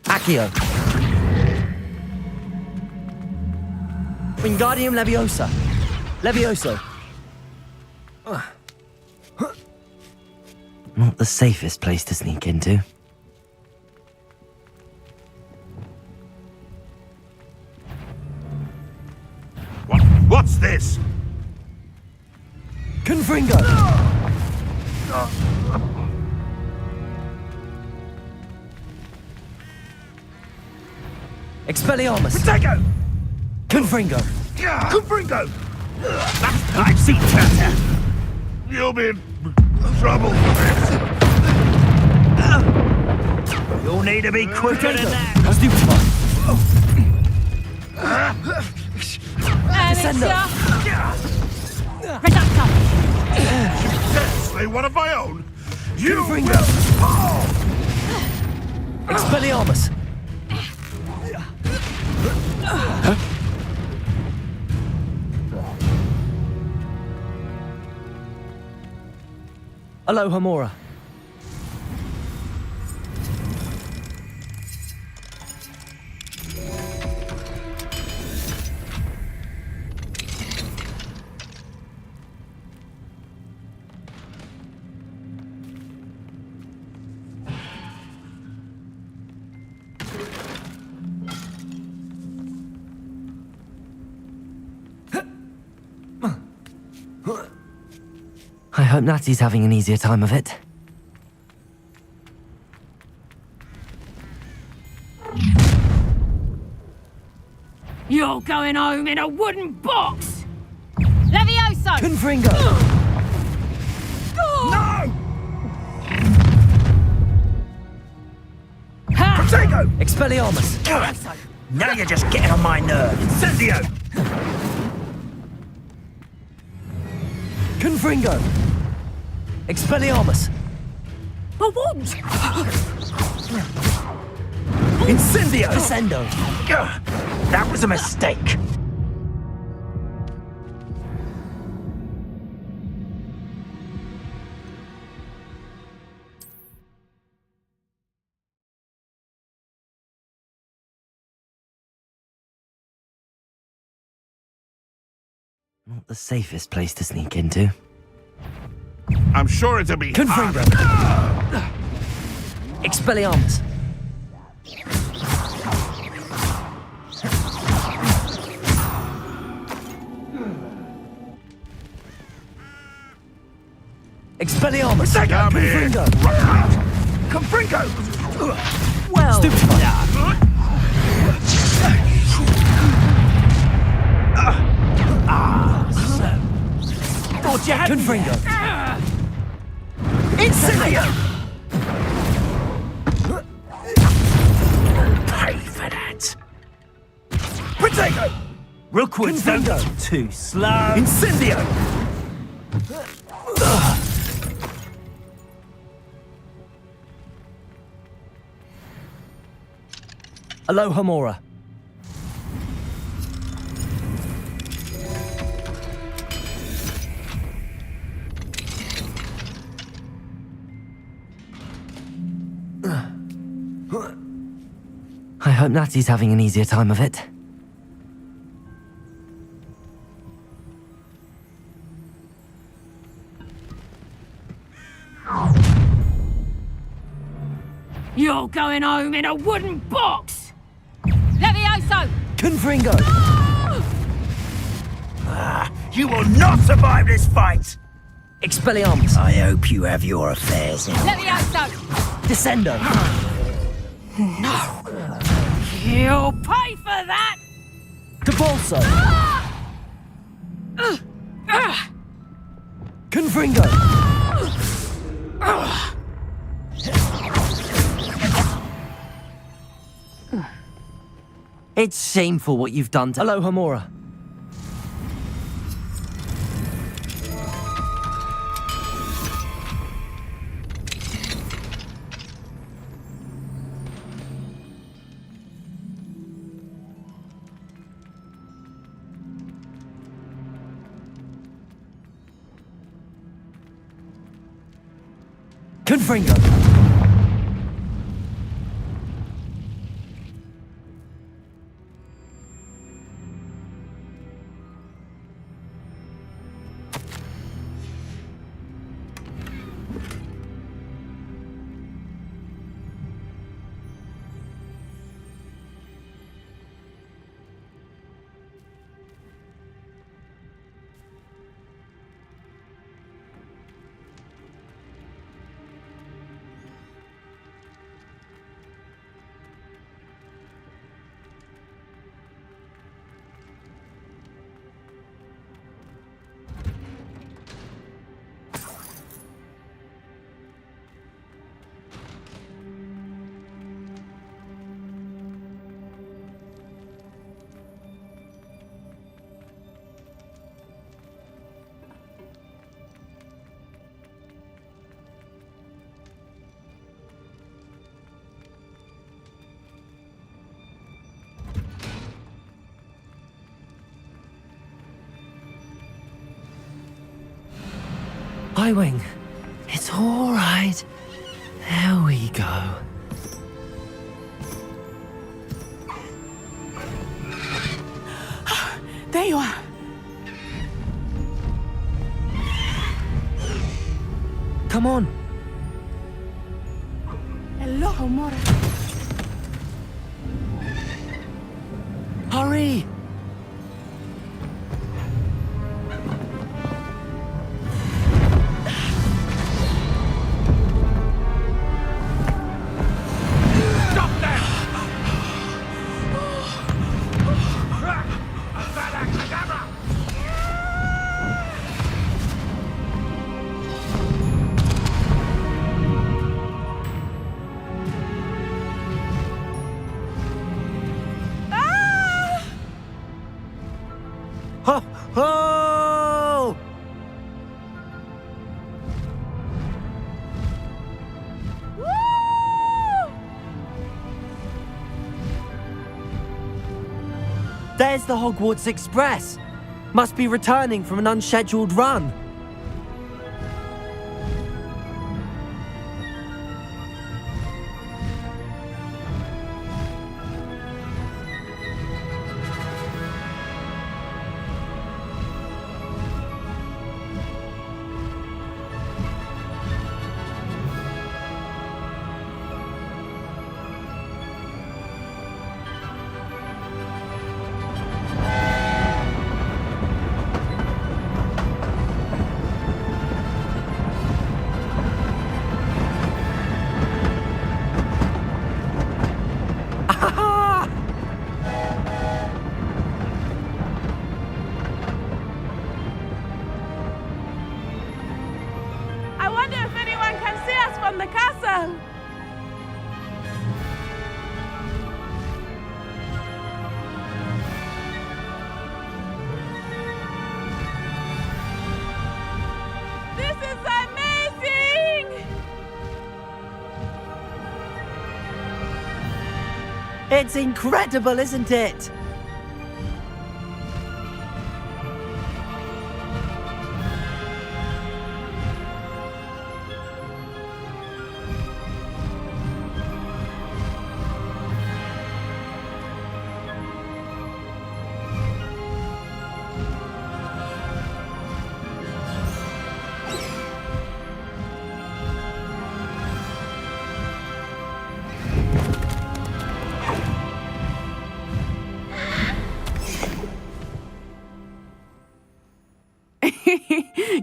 Accio! Wingardium Leviosa! Levioso! Not the safest place to sneak into. What's this? Confringo! Expelliarmus! Protego! Confringo! Confringo! I've seen better! You'll be in trouble for this. You'll need to be quicker than that! Reductor! You dare slay one of my own? You Confringo! will fall! Expelliarmus! Alohomora. I hope Natty's having an easier time of it. You're going home in a wooden box! Levioso! Confringo! No! Protego! Expelliarmus! Now you're just getting on my nerves. Incendio! Confringo! Expelliarmus! A wand! Incendio! Descendo! That was a mistake. Not the safest place to sneak into. I'm sure it'll be Confringo! Expelliarmus! Expelliarmus! Come here! Confringo! Confringo! Well Stupefy! Thought you had Confringo! Incendio! Pay for that. Protego! Rookwood's Confringo! too slow. Incendio! Alohomora. hope Natty's having an easier time of it. You're going home in a wooden box! Levioso! Confringo! You will not survive this fight! Expelliarmus! I hope you have your affairs in. Levioso! Descendo! No! You'll pay for that! Debolso! Confringo! It's shameful what you've done to Alohomora. Confringo! Highwing, it's all right. There we go. There you are. Come on. Alohomora. Hurry! Ho! Ho! There's the Hogwarts Express. Must be returning from an unscheduled run. I wonder if anyone can see us from the castle. This is amazing! It's incredible, isn't it?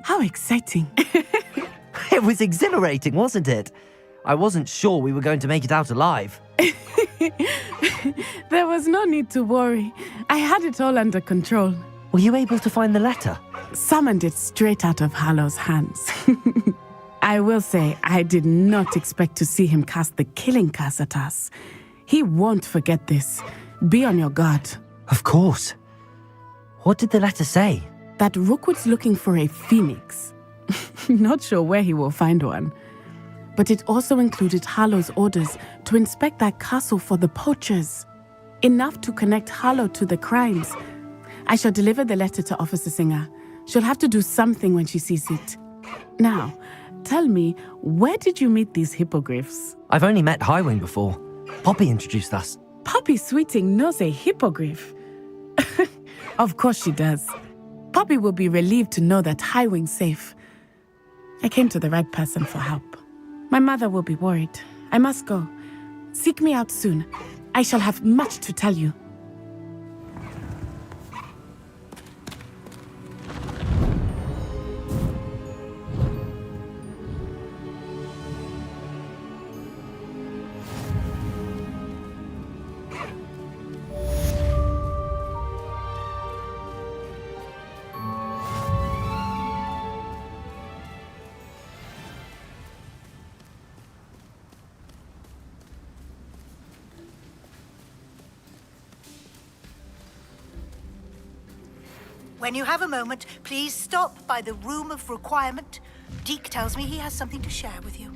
How exciting. It was exhilarating, wasn't it? I wasn't sure we were going to make it out alive. There was no need to worry. I had it all under control. Were you able to find the letter? Summoned it straight out of Harlow's hands. I will say, I did not expect to see him cast the killing curse at us. He won't forget this. Be on your guard. Of course. What did the letter say? That Rookwood's looking for a phoenix. Not sure where he will find one. But it also included Harlow's orders to inspect that castle for the poachers. Enough to connect Harlow to the crimes. I shall deliver the letter to Officer Singer. She'll have to do something when she sees it. Now, tell me, where did you meet these hippogriffs? I've only met Highwing before. Poppy introduced us. Poppy Sweeting knows a hippogriff. Of course she does. Poppy will be relieved to know that Highwing's safe. I came to the right person for help. My mother will be worried. I must go. Seek me out soon. I shall have much to tell you. When you have a moment, please stop by the Room of Requirement. Deke tells me he has something to share with you.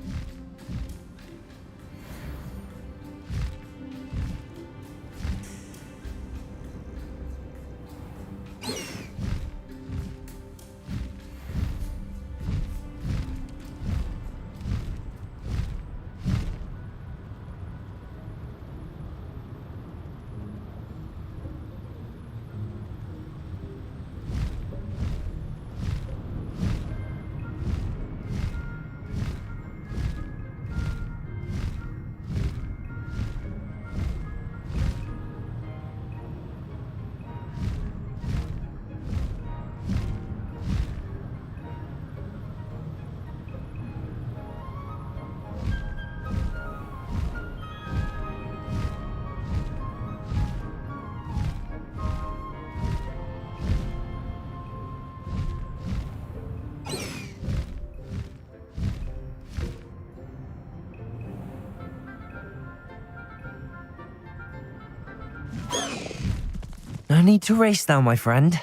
No need to race now, my friend.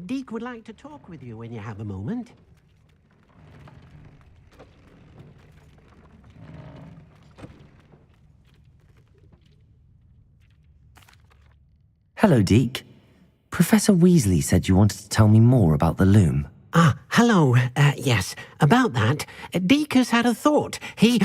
Deke would like to talk with you when you have a moment. Hello, Deke. Professor Weasley said you wanted to tell me more about the loom. Ah, hello. Yes, about that. Deke has had a thought. He...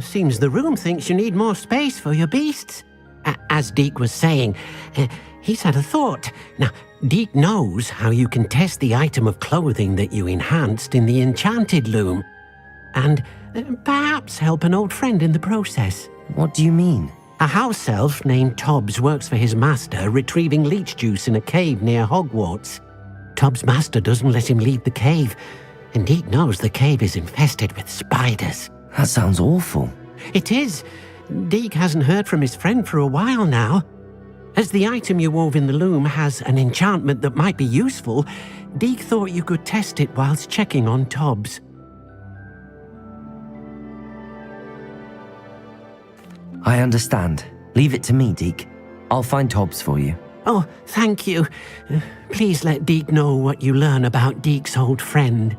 Seems the room thinks you need more space for your beasts. As Deke was saying, he's had a thought. Now, Deke knows how you can test the item of clothing that you enhanced in the enchanted loom. And perhaps help an old friend in the process. What do you mean? A house elf named Tobbs works for his master, retrieving leech juice in a cave near Hogwarts. Tobbs' master doesn't let him leave the cave, and Deke knows the cave is infested with spiders. That sounds awful. It is. Deke hasn't heard from his friend for a while now. As the item you wove in the loom has an enchantment that might be useful, Deke thought you could test it whilst checking on Tobbs. I understand. Leave it to me, Deke. I'll find Tobbs for you. Oh, thank you. Please let Deke know what you learn about Deke's old friend.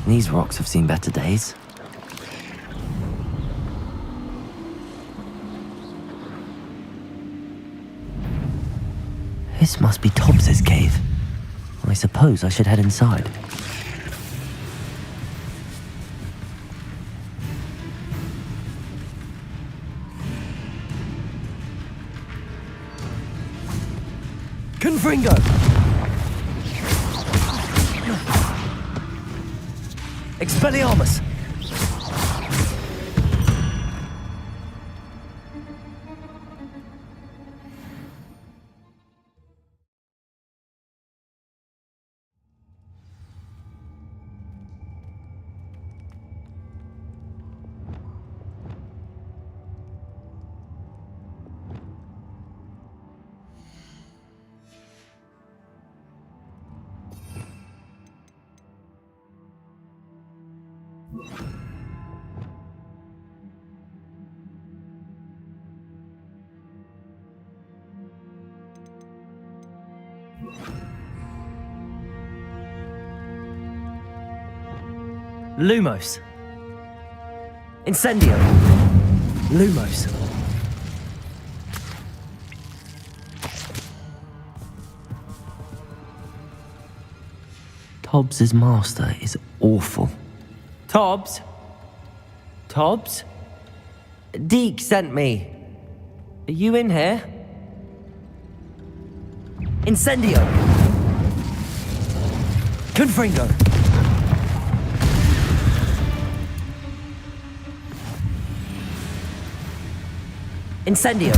These rocks have seen better days. This must be Tobbs's cave. I suppose I should head inside. Confringo! Expelliarmus! Lumos. Incendio. Lumos. Tobbs's master is awful. Tobbs? Tobbs? Deke sent me. Are you in here? Incendio. Confringo. Incendio.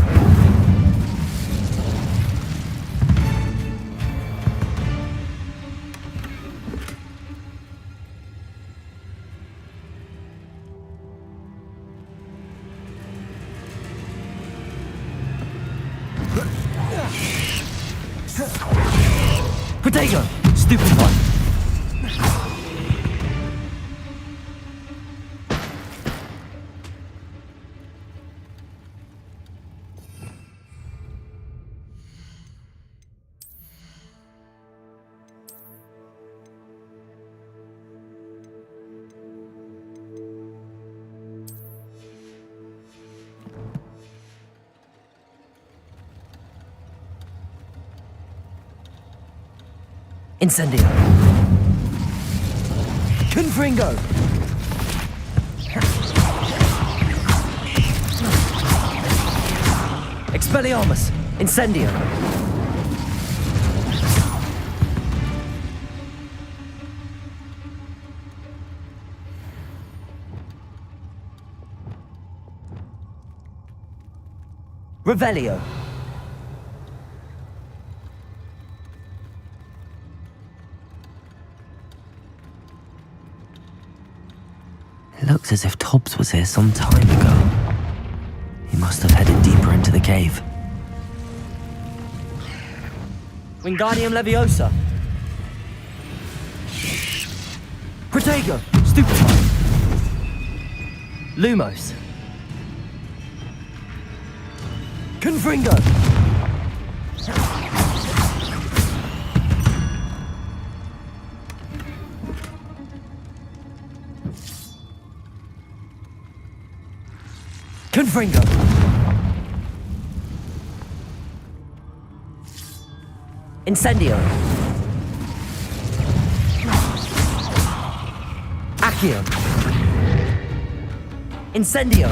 Protego! Stupefy! Incendio! Confringo! Expelliarmus! Incendio! Revelio! It looks as if Tobbs was here some time ago. He must have headed deeper into the cave. Wingardium Leviosa! Protego! Stupefy! Lumos! Confringo! Confringo! Incendio! Accio! Incendio!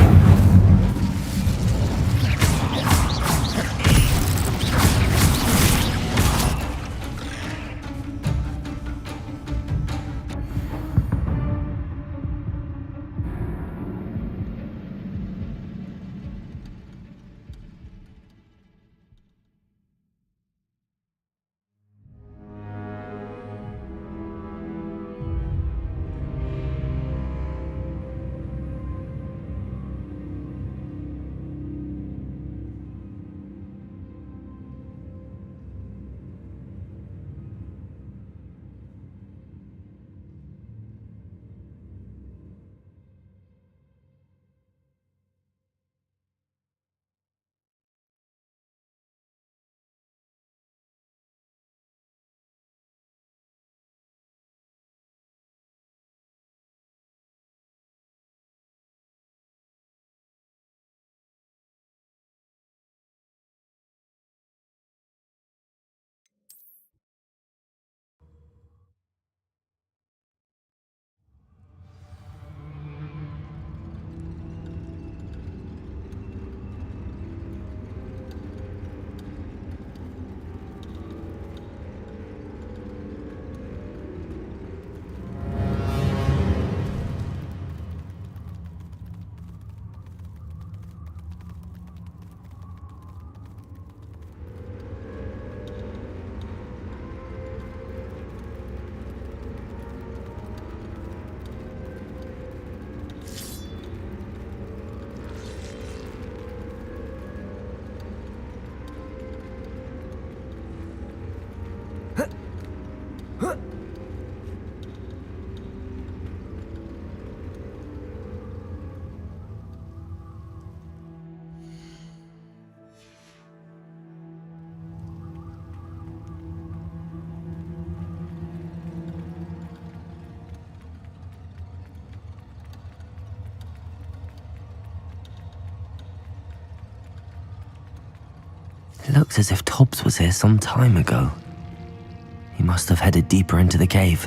It looks as if Tobbs was here some time ago. He must have headed deeper into the cave.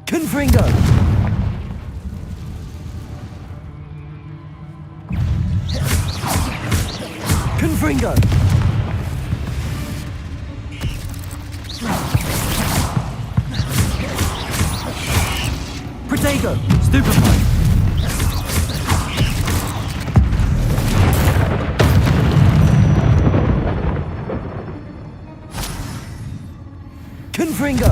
Confringo! Confringo! Protego! Stupefy! Confringo!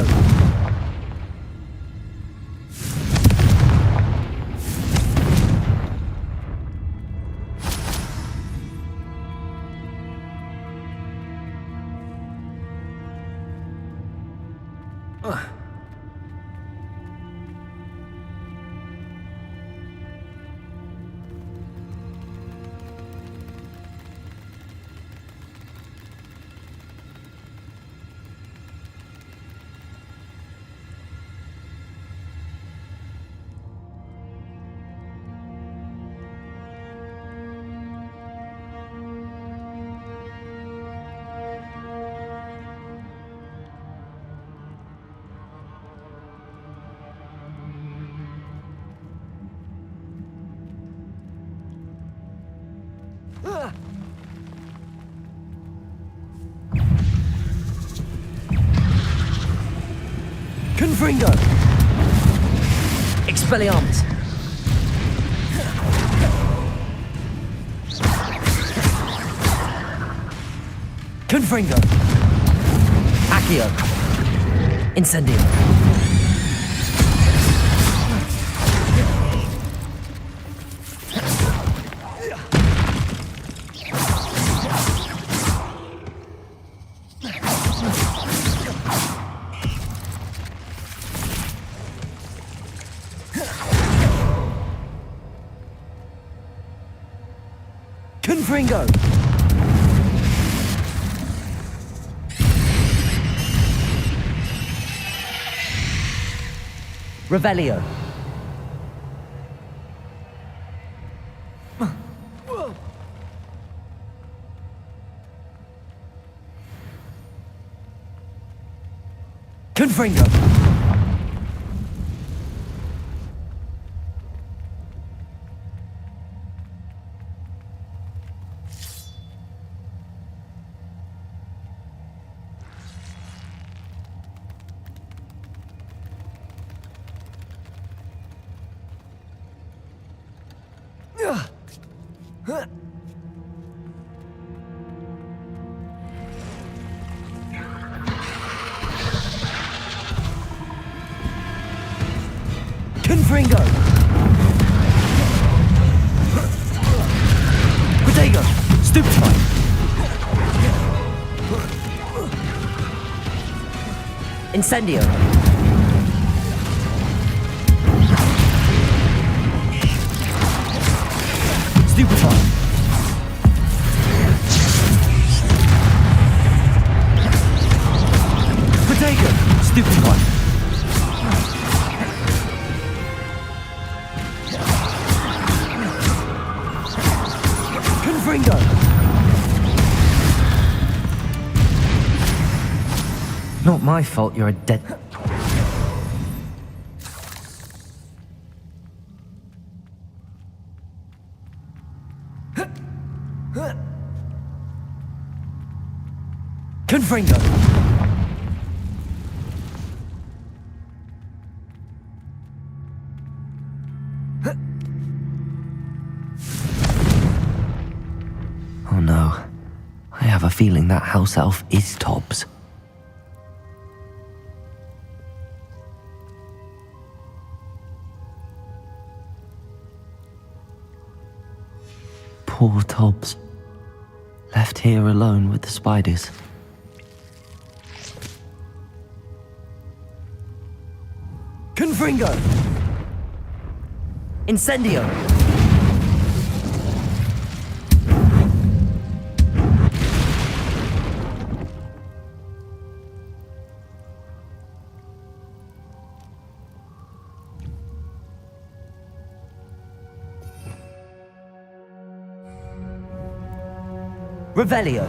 Confringo! Expelliarmus! Confringo! Accio! Incendio! Confringo! Revelio! Confringo! Confringo! Protego! Stupefy! Incendio! Stupefy! Protego! Stupefy! Confringo! Not my fault you're a dead... Confringo! Oh no. I have a feeling that house elf is Tobbs. Poor Tobbs. Left here alone with the spiders. Confringo! Incendio! Revelio!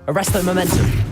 Arresto momentum.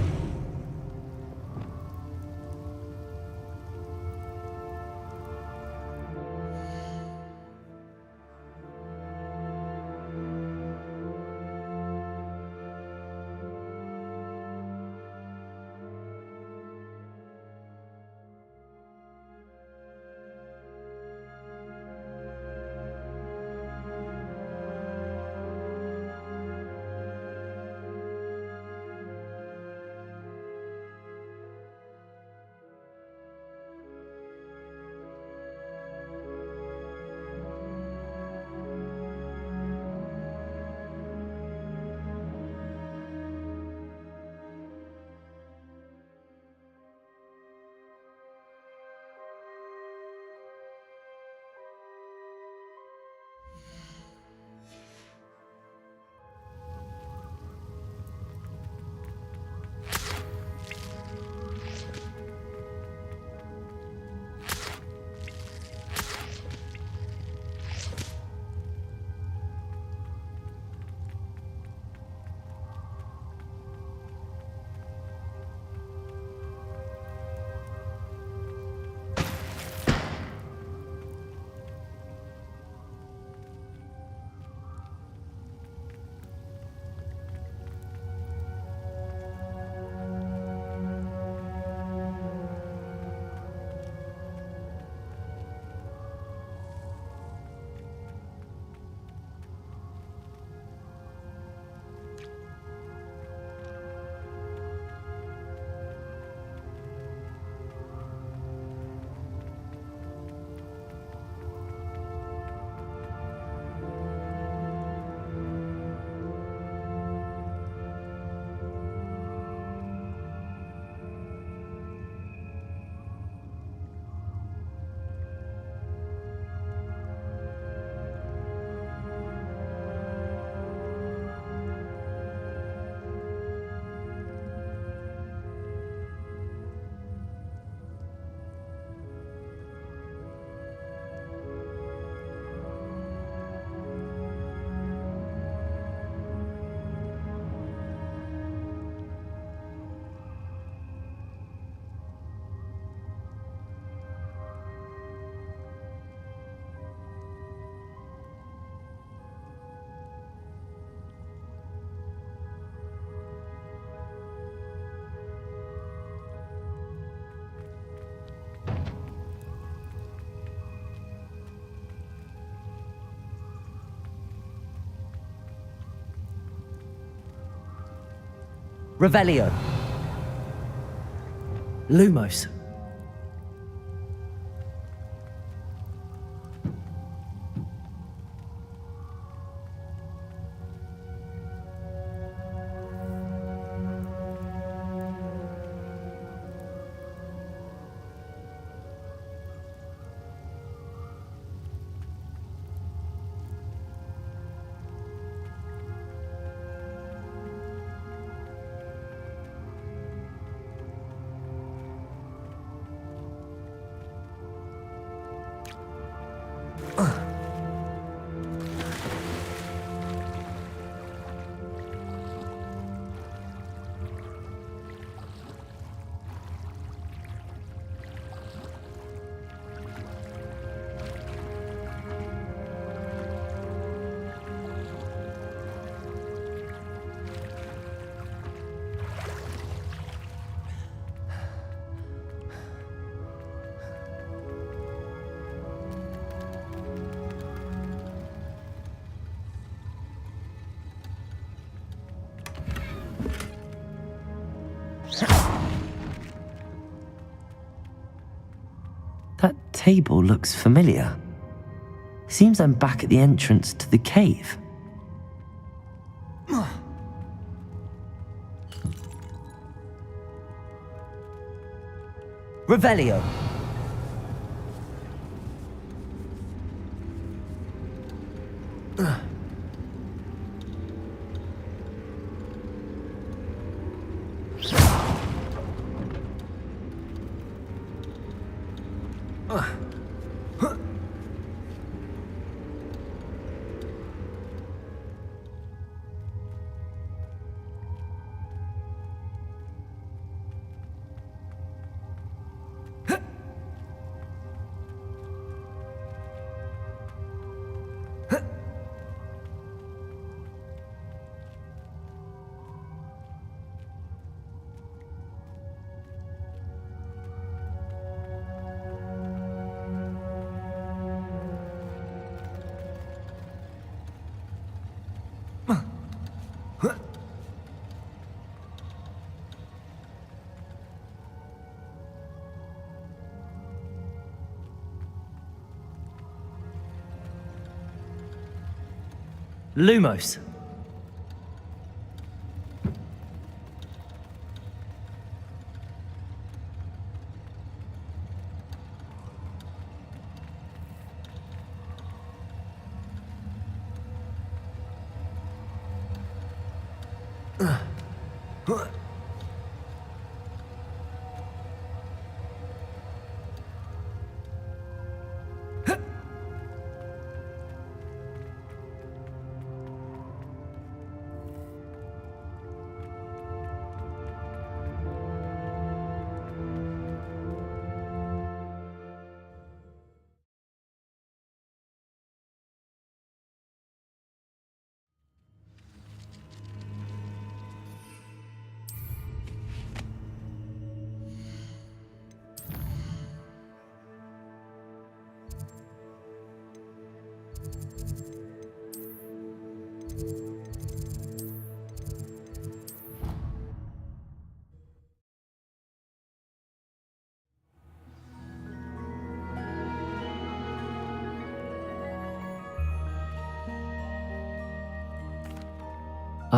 Revelio. Lumos. That table looks familiar. Seems I'm back at the entrance to the cave. Revelio. Lumos.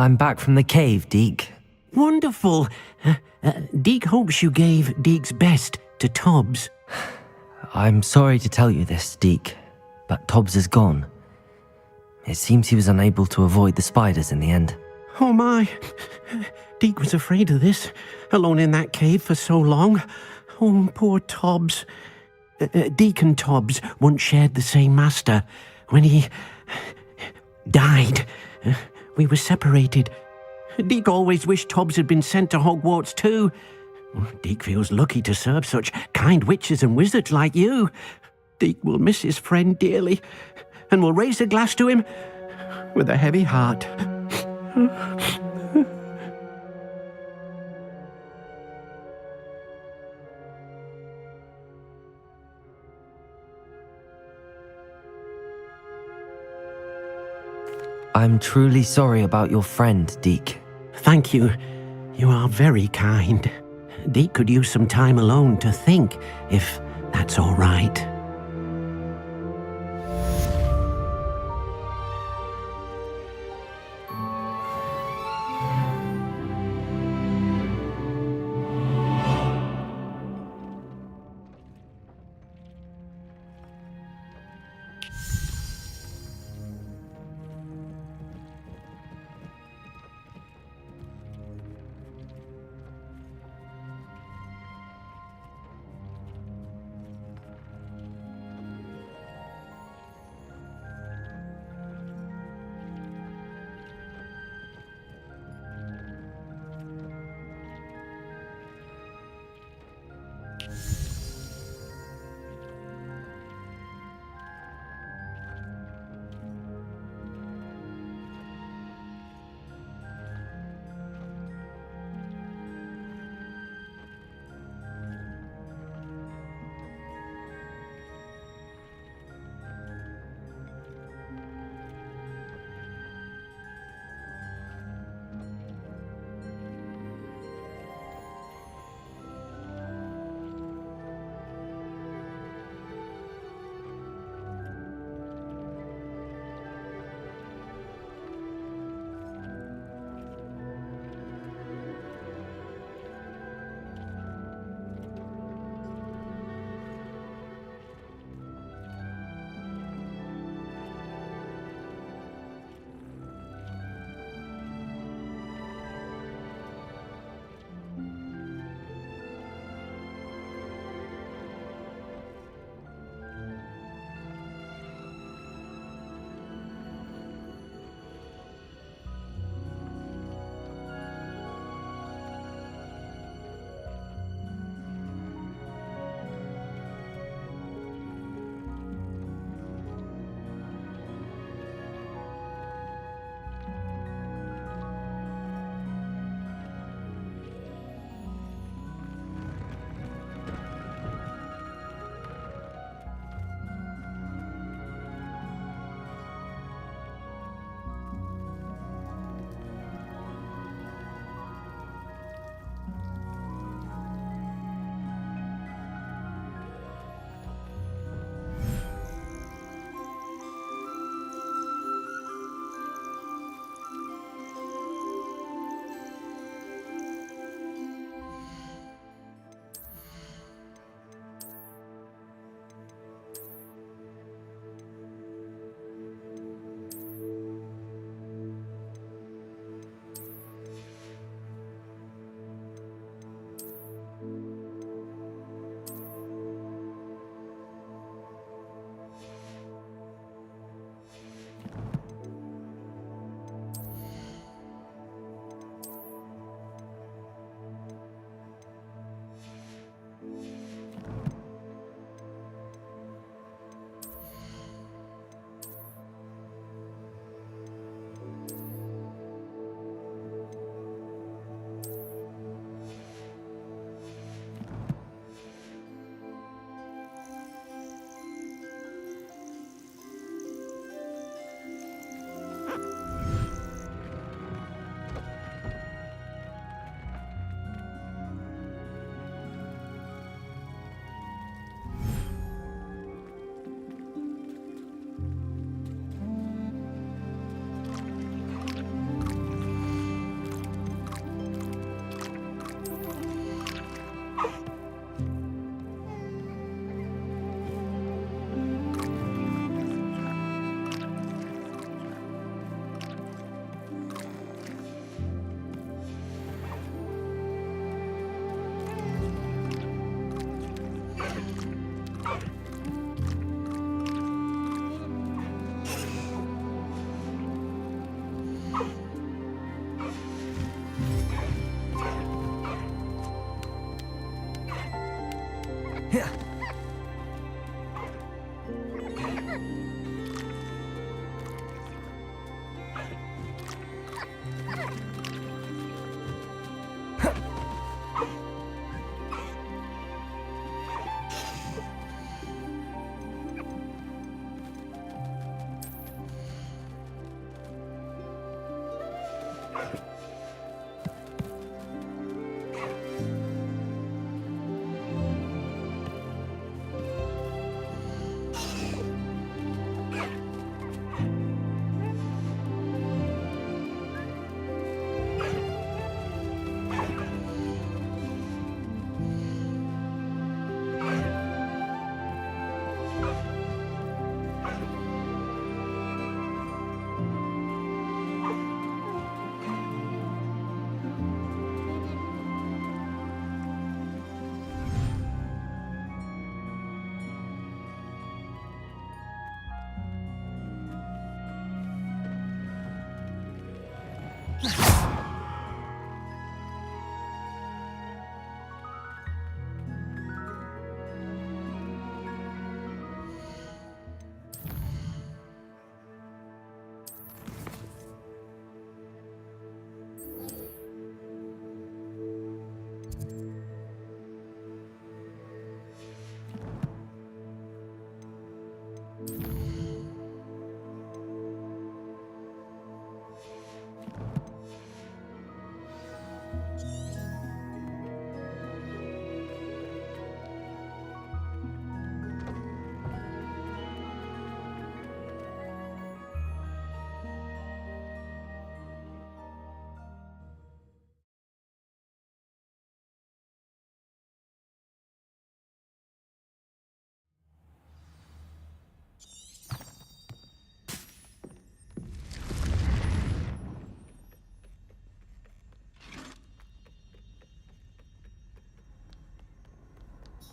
I'm back from the cave, Deke. Wonderful. Deke hopes you gave Deke's best to Tobbs. I'm sorry to tell you this, Deke, but Tobbs is gone. It seems he was unable to avoid the spiders in the end. Oh my. Deke was afraid of this, alone in that cave for so long. Oh, poor Tobbs. Deke and Tobbs once shared the same master. When he died, we were separated. Deke always wished Tobbs had been sent to Hogwarts too. Deke feels lucky to serve such kind witches and wizards like you. Deke will miss his friend dearly, and will raise a glass to him with a heavy heart. I'm truly sorry about your friend, Deke. Thank you. You are very kind. Deke could use some time alone to think, if that's all right.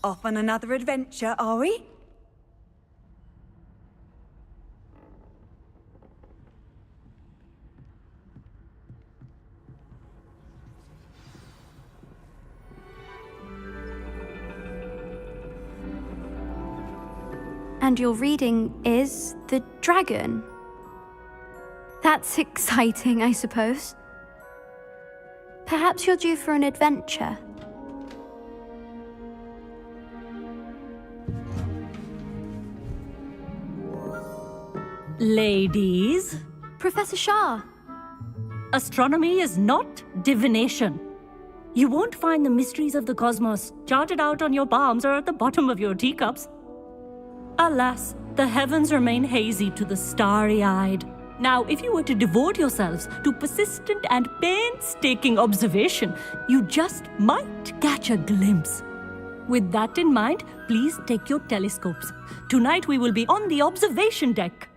Off on another adventure, are we? And your reading is the dragon. That's exciting, I suppose. Perhaps you're due for an adventure. Ladies, Professor Shah. astronomy is not divination. You won't find the mysteries of the cosmos charted out on your palms or at the bottom of your teacups. Alas, the heavens remain hazy to the starry-eyed. Now, if you were to devote yourselves to persistent and painstaking observation, you just might catch a glimpse. With that in mind, please take your telescopes. Tonight we will be on the observation deck.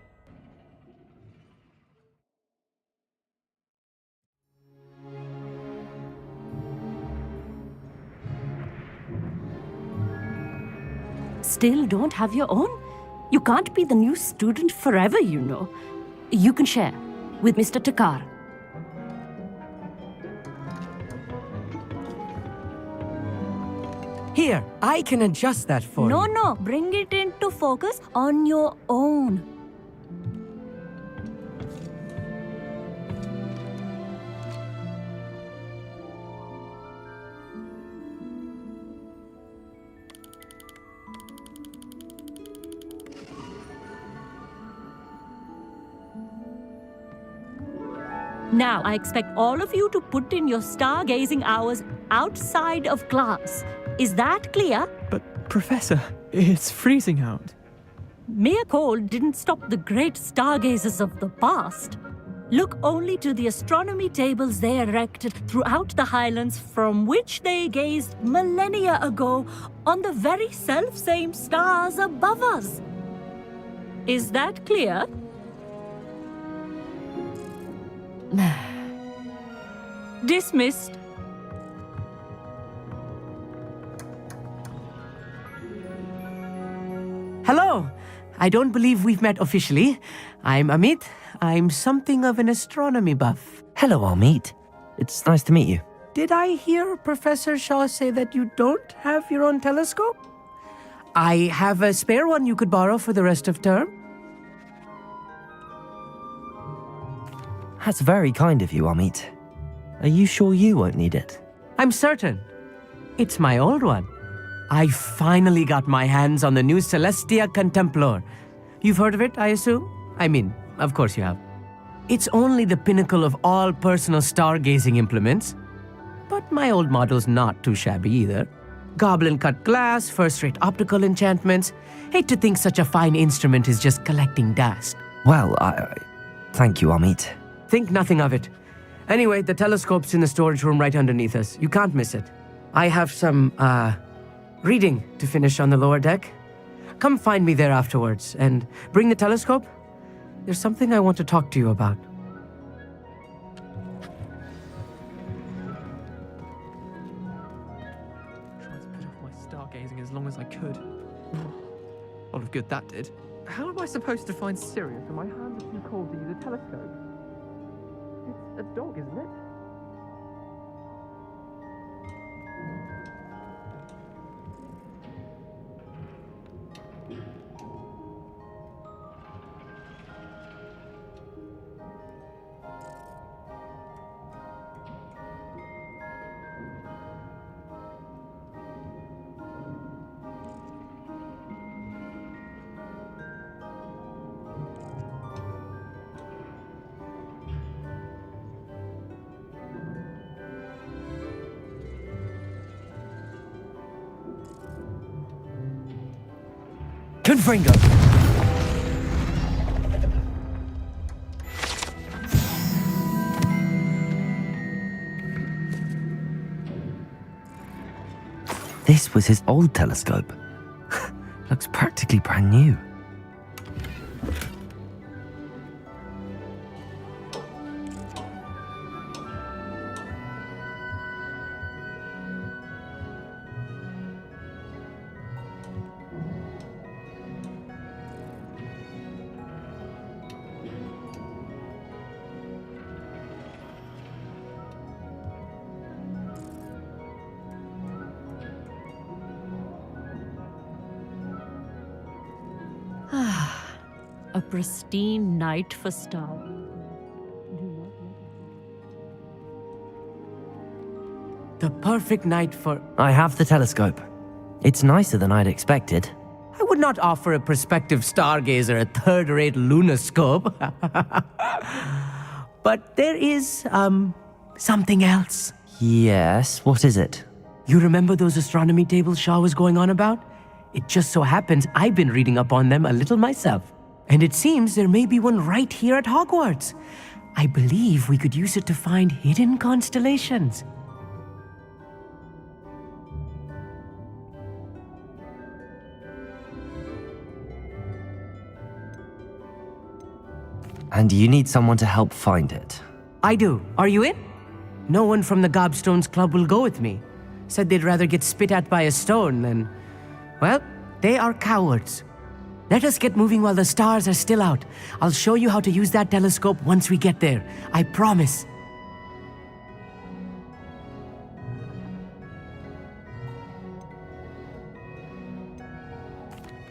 Still don't have your own? You can't be the new student forever, you know. You can share with Mr. Takar. Here, I can adjust that for you. No, bring it into focus on your own. Now, I expect all of you to put in your stargazing hours outside of class. Is that clear? But, Professor, it's freezing out. Mere cold didn't stop the great stargazers of the past. Look only to the astronomy tables they erected throughout the highlands from which they gazed millennia ago on the very self-same stars above us. Is that clear? Dismissed. Hello! I don't believe we've met officially. I'm Amit. I'm something of an astronomy buff. Hello, Amit. It's nice to meet you. Did I hear Professor Shaw say that you don't have your own telescope? I have a spare one you could borrow for the rest of term. That's very kind of you, Amit. Are you sure you won't need it? I'm certain. It's my old one. I finally got my hands on the new Celestia Contemplar. You've heard of it, I assume? I mean, of course you have. It's only the pinnacle of all personal stargazing implements. But my old model's not too shabby either. Goblin-cut glass, first-rate optical enchantments. Hate to think such a fine instrument is just collecting dust. Well, thank you, Amit. Think nothing of it. Anyway, the telescope's in the storage room right underneath us. You can't miss it. I have some, reading to finish on the lower deck. Come find me there afterwards, and bring the telescope. There's something I want to talk to you about. Tried to put off my stargazing as long as I could. A lot of good that did. How am I supposed to find Sirius when my hands are too cold to use a telescope? It's a dog, isn't it? Confringo! This was his old telescope. Looks practically brand new. A pristine night for stars. The perfect night for... I have the telescope. It's nicer than I'd expected. I would not offer a prospective stargazer a third-rate lunoscope. But there is, something else. Yes, what is it? You remember those astronomy tables Shaw was going on about? It just so happens I've been reading up on them a little myself. And it seems there may be one right here at Hogwarts. I believe we could use it to find hidden constellations. And you need someone to help find it. I do. Are you in? No one from the Gobstones Club will go with me. Said they'd rather get spit at by a stone than... Well, they are cowards. Let us get moving while the stars are still out. I'll show you how to use that telescope once we get there. I promise.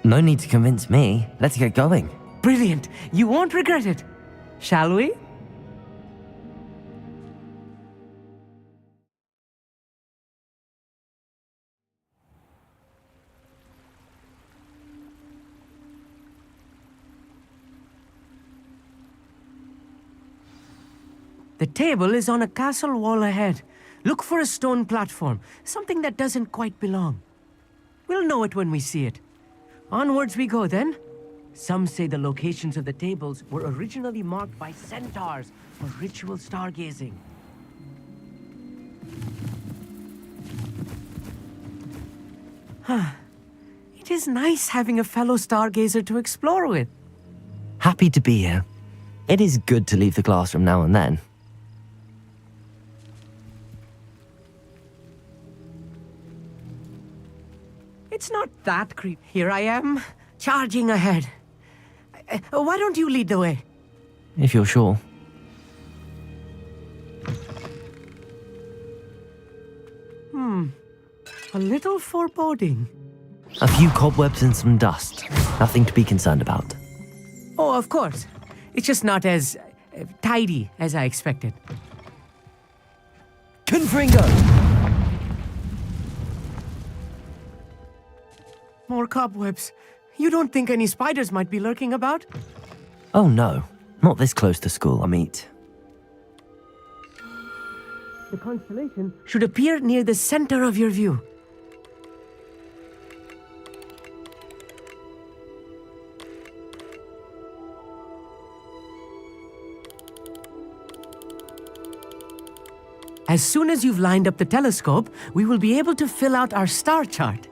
No need to convince me. Let's get going. Brilliant. You won't regret it. Shall we? The table is on a castle wall ahead. Look for a stone platform, something that doesn't quite belong. We'll know it when we see it. Onwards we go then. Some say the locations of the tables were originally marked by centaurs for ritual stargazing. It is nice having a fellow stargazer to explore with. Happy to be here. It is good to leave the classroom now and then. It's not that creep. Here I am, charging ahead. Why don't you lead the way? If you're sure. A little foreboding. A few cobwebs and some dust. Nothing to be concerned about. Oh, of course. It's just not as tidy as I expected. Confringo! More cobwebs. You don't think any spiders might be lurking about? Oh no, not this close to school, I meet. The constellation should appear near the center of your view. As soon as you've lined up the telescope, we will be able to fill out our star chart.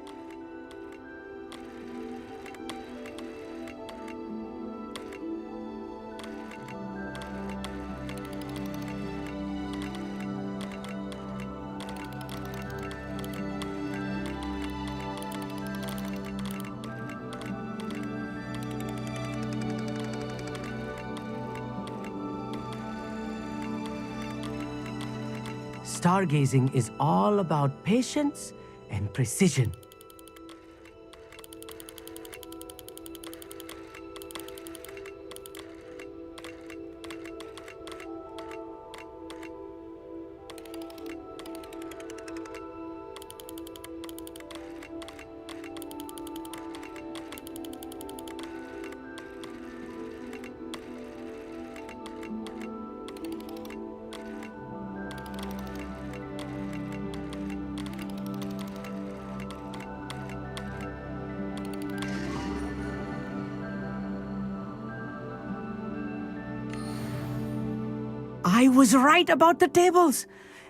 Stargazing is all about patience and precision. I was right about the tables.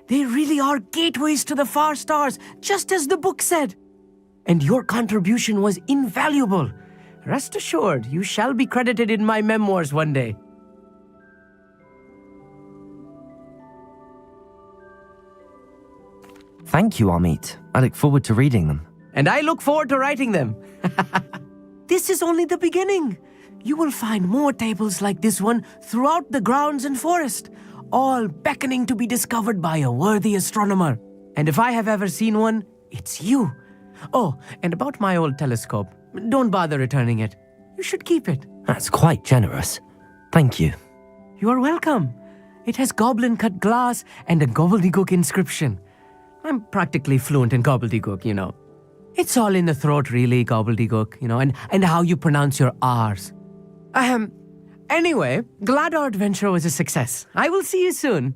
They really are gateways to the far stars, just as the book said. And your contribution was invaluable. Rest assured, you shall be credited in my memoirs one day. Thank you, Amit. I look forward to reading them. And I look forward to writing them. This is only the beginning. You will find more tables like this one throughout the grounds and forest, all beckoning to be discovered by a worthy astronomer. And if I have ever seen one, it's you. Oh, and about my old telescope, don't bother returning it. You should keep it. That's quite generous. Thank you. You are welcome. It has goblin-cut glass and a gobbledygook inscription. I'm practically fluent in gobbledygook, you know. It's all in the throat, really, gobbledygook, you know, and how you pronounce your R's. Anyway, glad our adventure was a success. I will see you soon.